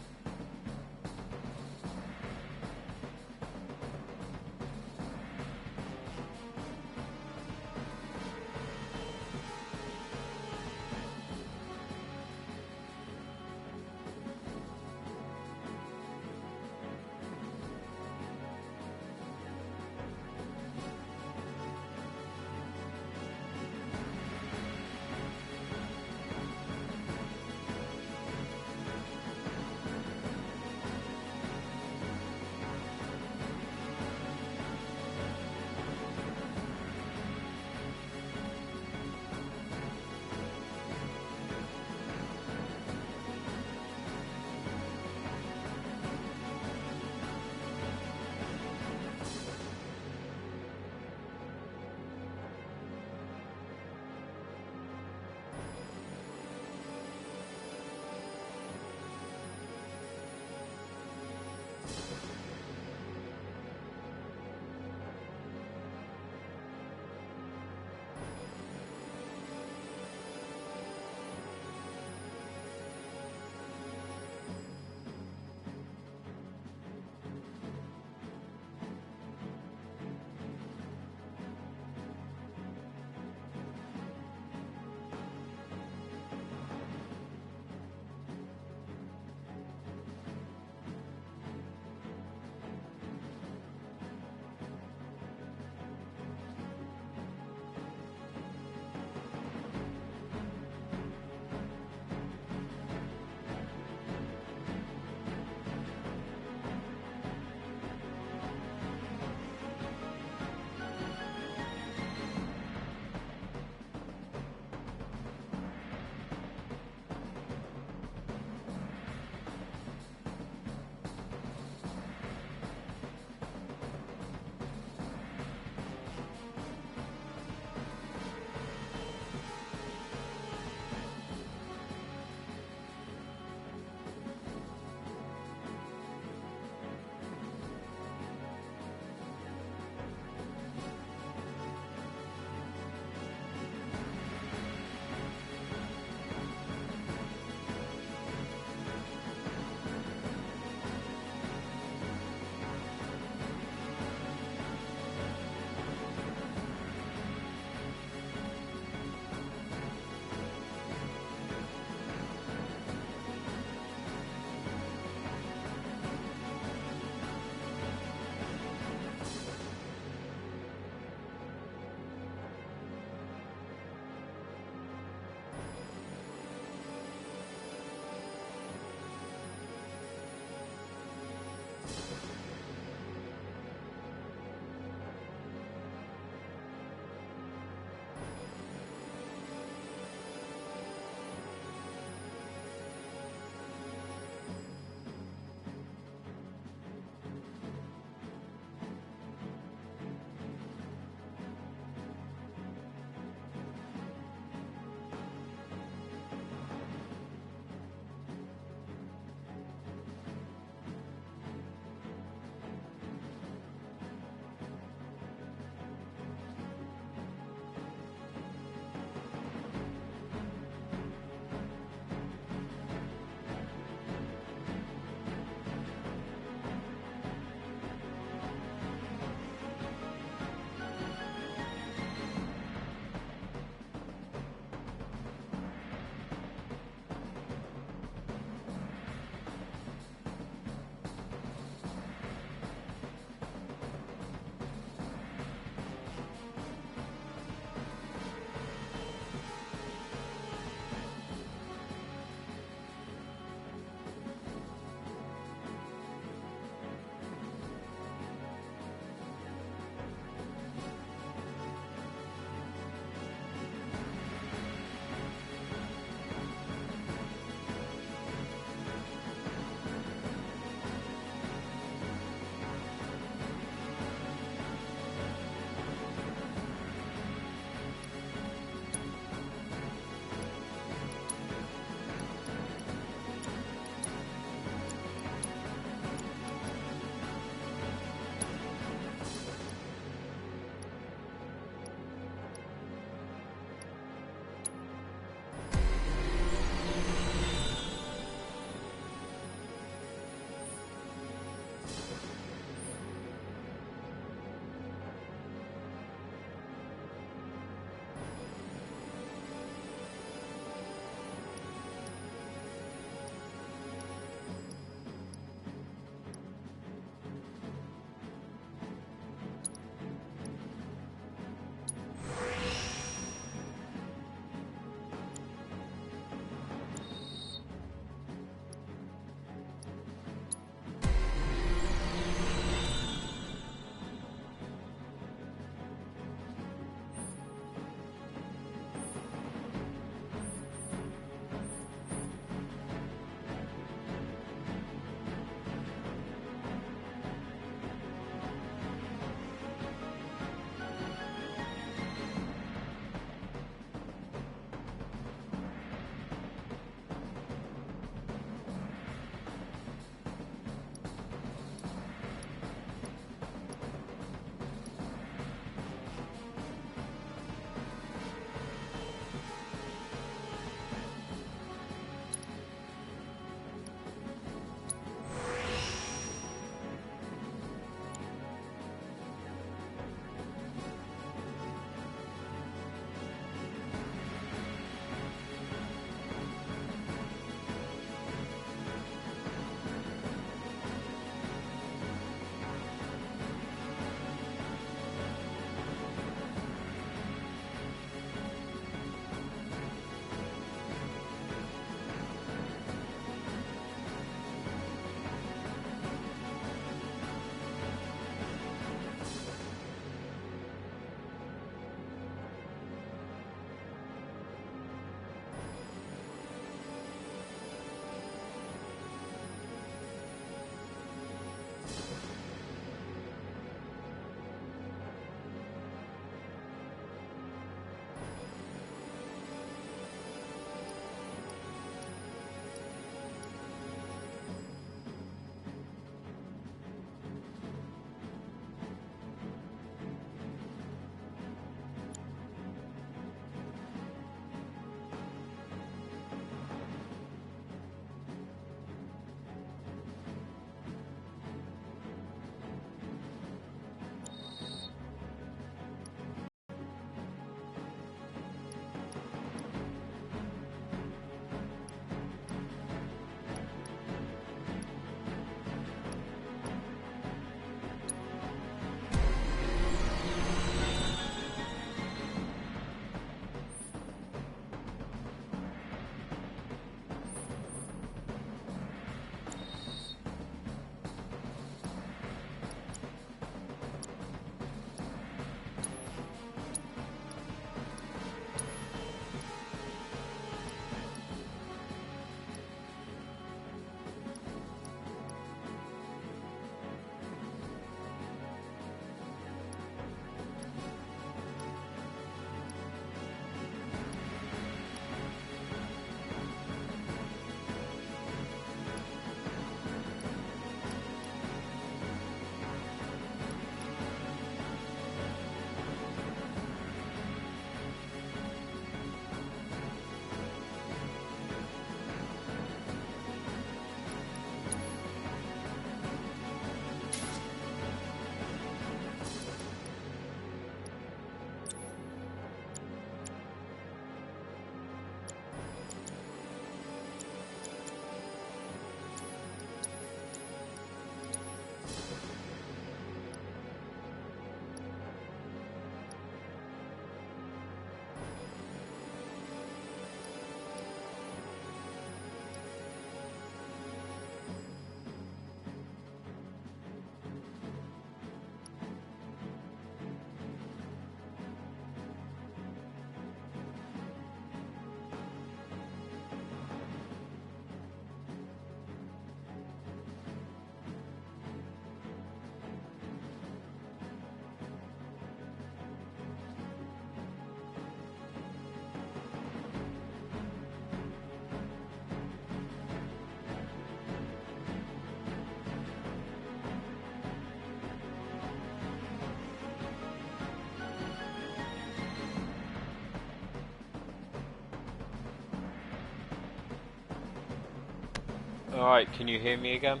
Alright, can you hear me again?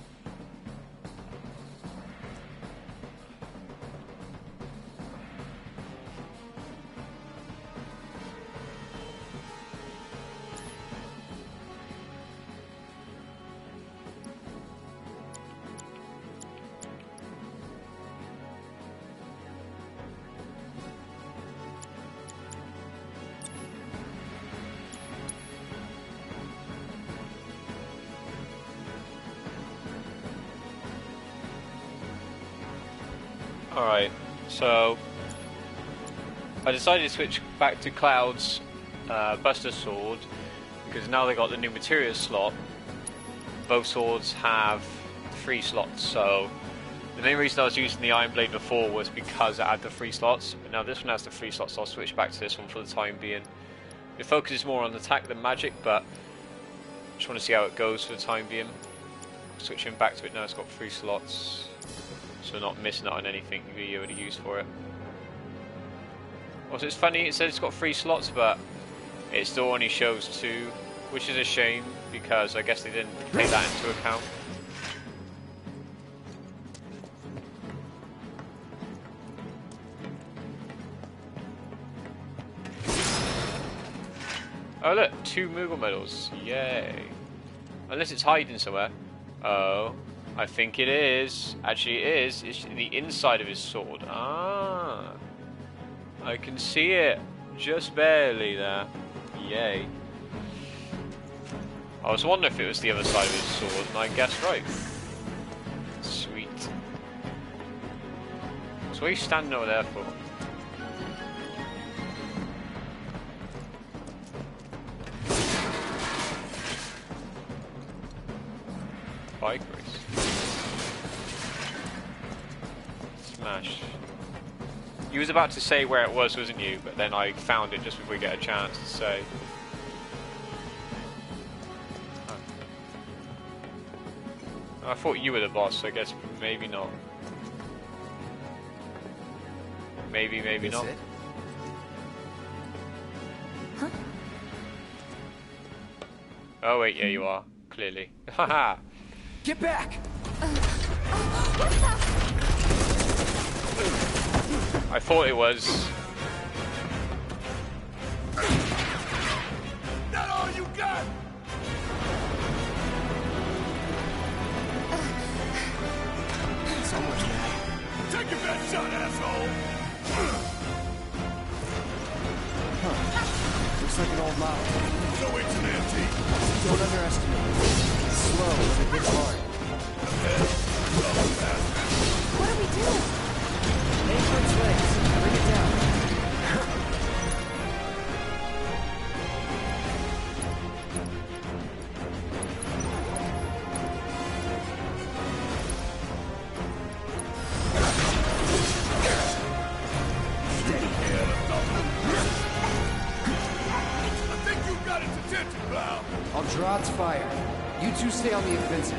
Alright, so I decided to switch back to Cloud's Buster Sword because now they got the new materia slot. Both swords have 3 slots, so the main reason I was using the Iron Blade before was because it had the 3 slots, but now this one has the 3 slots, so I'll switch back to this one for the time being. The focus is more on attack than magic, but just want to see how it goes for the time being. Switching back to it now, it's got 3 slots. So not missing out on anything you would use for it. Also, it's funny, it says it's got 3 slots, but it still only shows 2, which is a shame, because I guess they didn't take that into account. Oh look, 2 Moogle medals, yay. Unless it's hiding somewhere. Oh. I think it is. Actually, it is. It's the inside of his sword. Ah. I can see it. Just barely there. Yay. I was wondering if it was the other side of his sword, and I guessed right. Sweet. So what are you standing over there for? Bike race. Smash. You was about to say where it was, wasn't you? But then I found it just before we get a chance to say. Oh. I thought you were the boss, so I guess maybe not. Maybe not. It? Huh? Oh wait, yeah you are. Clearly. Haha. Get back! What the? I thought it was. That all you got? So much now. Take your best shot, asshole! Looks like an old model. So it's an antique. Don't underestimate it. It's slow, but it hits hard. What do we do? Aim for its legs. Bring it down. Steady. I think you got its attention, Cloud. I'll draw its fire. You two stay on the offensive.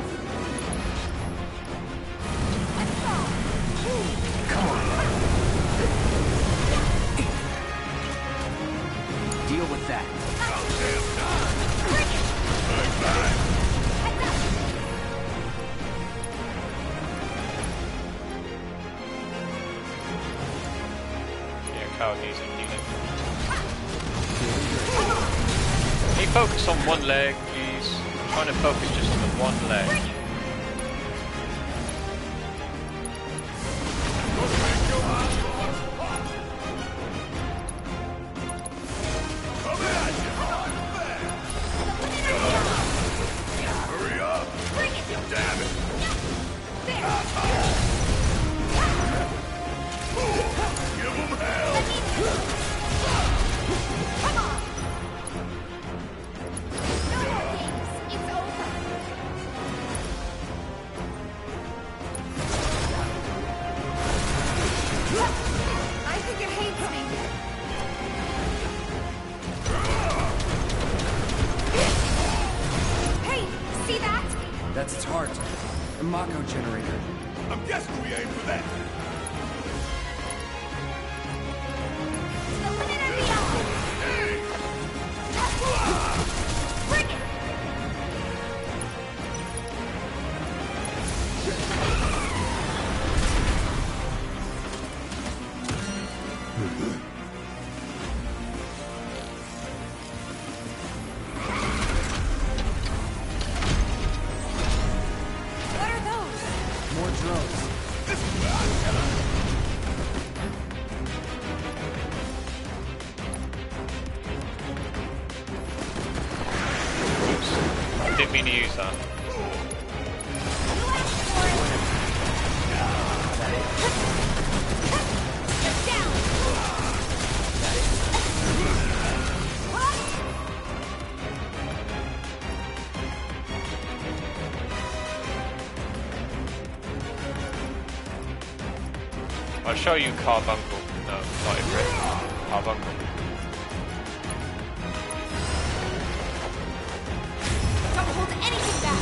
Come on. Deal with that. Yeah, Cloud needs a unit. Can you focus on one leg, please? I'm trying to focus just on the one leg. Hurry up! Damn it! Give him hell! I think it hates me. Hey, see that? That's its heart. A Mako generator. I'm guessing we aim for that. Bring it! More drones. This is where I shine. Oops. Didn't mean to use that. I'll show you Carbuncle. No, not Ifrit. Carbuncle. Don't hold anything back!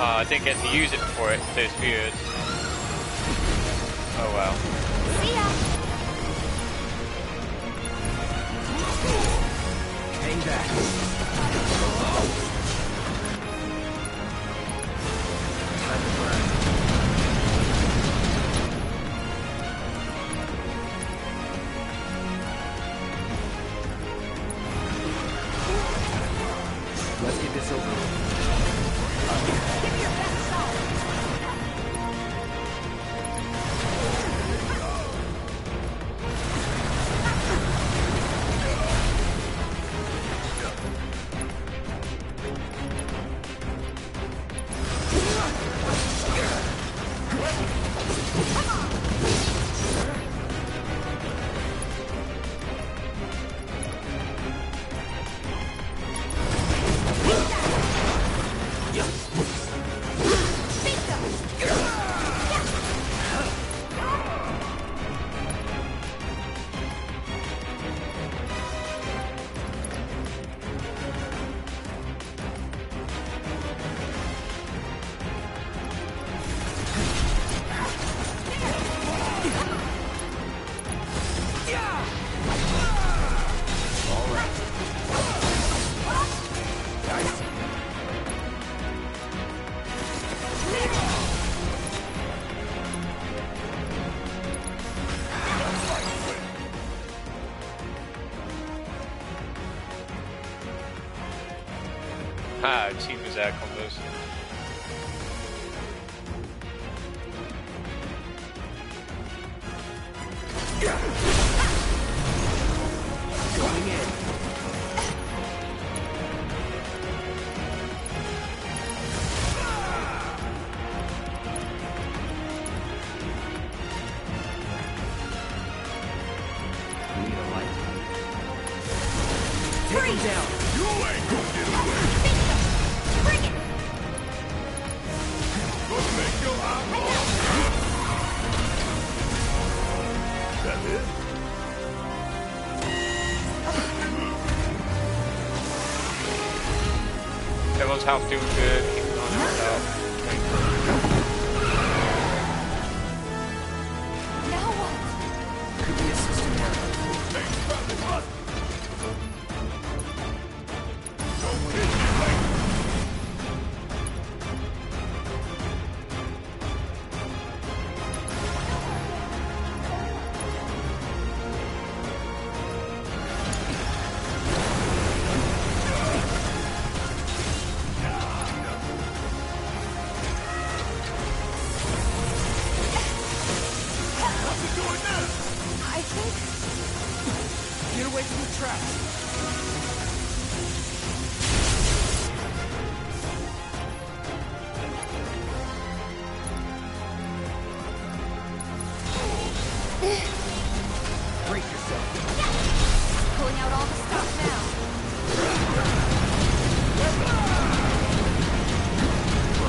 I didn't get to use it before it disappeared. Oh well. See ya! Hang back. Time to burn. Let's get this over with. Give me your best shot! Ah, cheap as air combos. Going in. Need a light. Take him down. You ain't gonna get away. Bring it! Gonna make your eyeball. That it? Everyone's health doing good. Keep on out. Now what? Could be a system error. I think... Get away from the trap. Break yourself. Pulling out all the stuff now.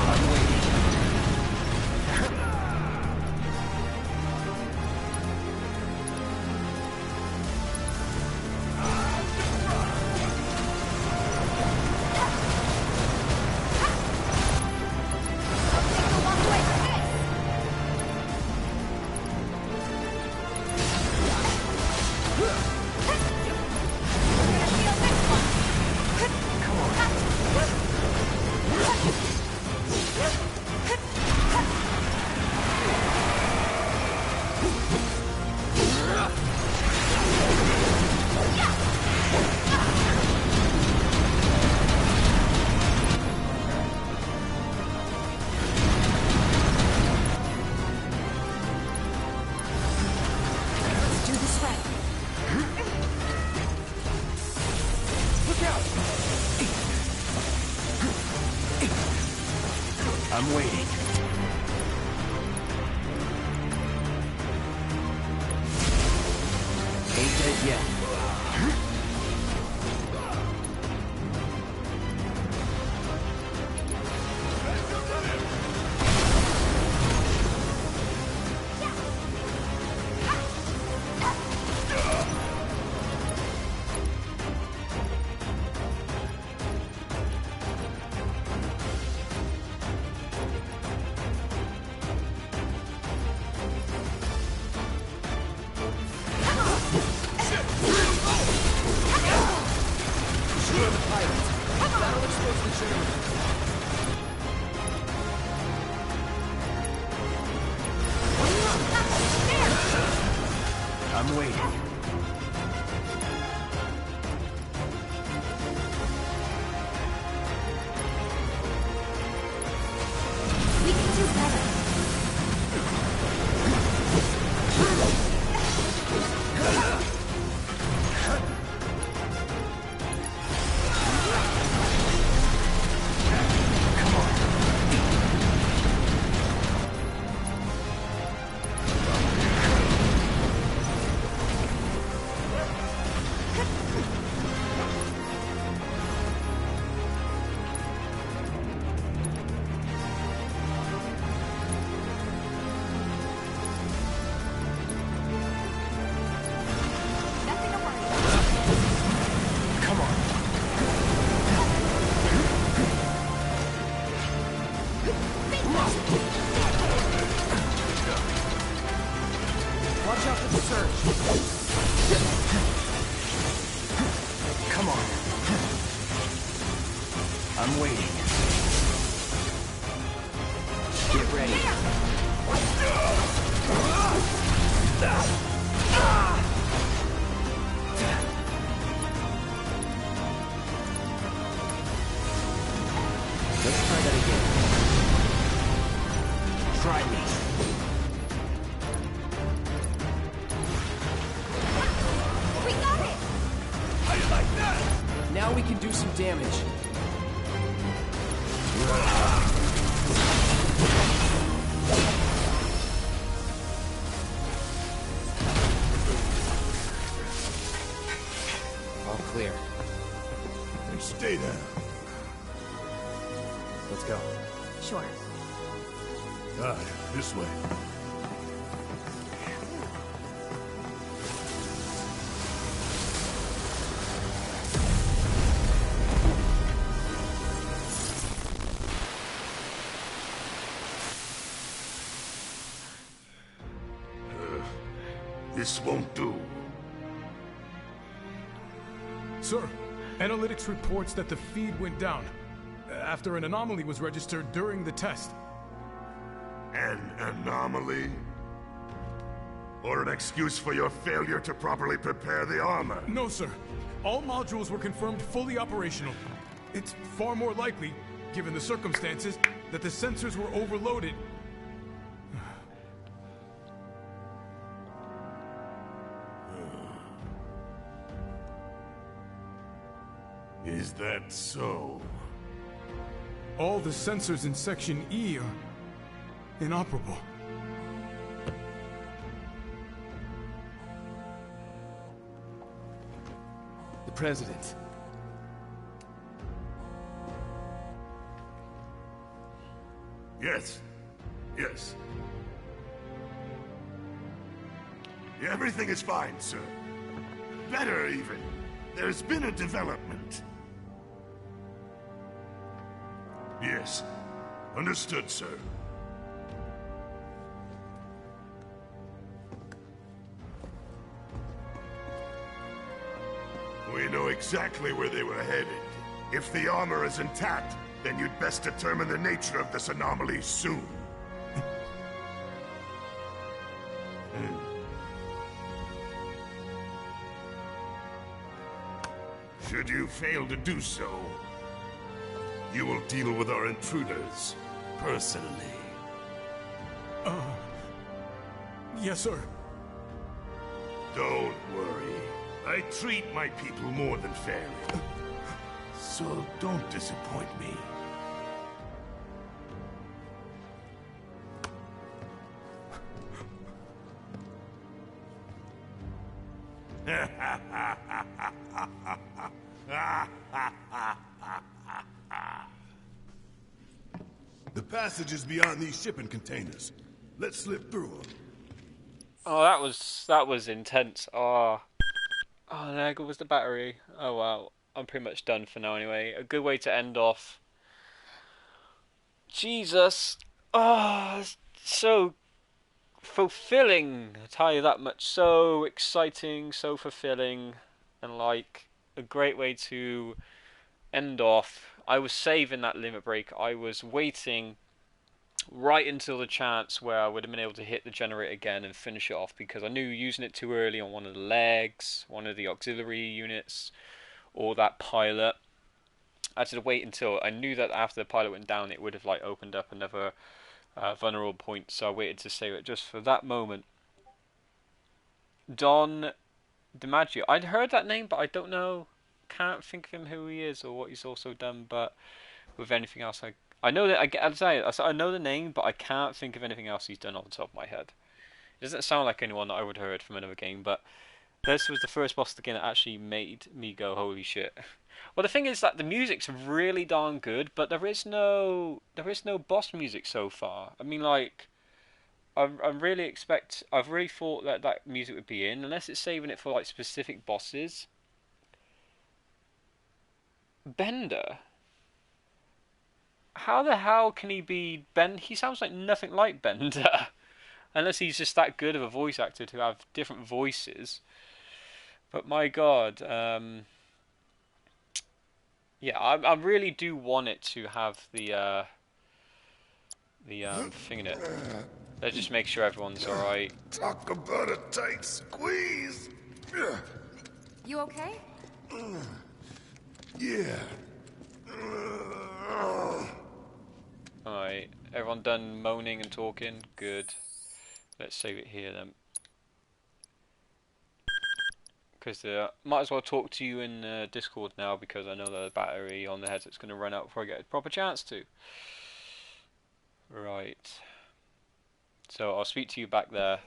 I'm waiting. I'm waiting. Ain't dead yet. I'm waiting. We can do better. Watch out for the surge. Come on. I'm waiting. Get ready. Let's try that again. Try me. We got it! How you like that? Now we can do some damage. All clear. And stay down. Let's go. Sure. All right, this way. This won't do. Sir, analytics reports that the feed went down after an anomaly was registered during the test. An anomaly? Or an excuse for your failure to properly prepare the armor? No, sir. All modules were confirmed fully operational. It's far more likely, given the circumstances, that the sensors were overloaded. Is that so? All the sensors in Section E are inoperable. The President. Yes. Yes. Everything is fine, sir. Better, even. There's been a development. Yes. Understood, sir. We know exactly where they were headed. If the armor is intact, then you'd best determine the nature of this anomaly soon. Should you fail to do so, you will deal with our intruders personally. Yes, sir. Don't worry. I treat my people more than fairly. So don't disappoint me. The passage is beyond these shipping containers. Let's slip through them. Oh, that was intense. Oh, there goes the battery. Oh wow, I'm pretty much done for now anyway. A good way to end off. Jesus. Oh, so fulfilling. I tell you that much. So exciting, so fulfilling, and like a great way to end off. I was saving that limit break. I was waiting right until the chance where I would have been able to hit the generator again and finish it off, because I knew using it too early on one of the legs, one of the auxiliary units, or that pilot. I had to wait until I knew that after the pilot went down, it would have like opened up another vulnerable point. So I waited to save it just for that moment. Don DiMaggio. I'd heard that name, but I don't know. Can't think of him who he is or what he's also done. But with anything else, I know that I know the name, but I can't think of anything else he's done off the top of my head. It doesn't sound like anyone that I would have heard from another game, but this was the first boss of the game that actually made me go, holy shit. Well, the thing is that the music's really darn good, but there is no boss music so far. I mean, like, I've really thought that that music would be in, unless it's saving it for like specific bosses. Bender. How the hell can he be Ben? He sounds like nothing like Bender, unless he's just that good of a voice actor to have different voices. But my God, yeah, I really do want it to have the thing in it. Let's just make sure everyone's all right. Talk about a tight squeeze. You okay? Yeah. Alright, everyone done moaning and talking? Good. Let's save it here then. Because might as well talk to you in Discord now, because I know that the battery on the headset's going to run out before I get a proper chance to. Right. So I'll speak to you back there.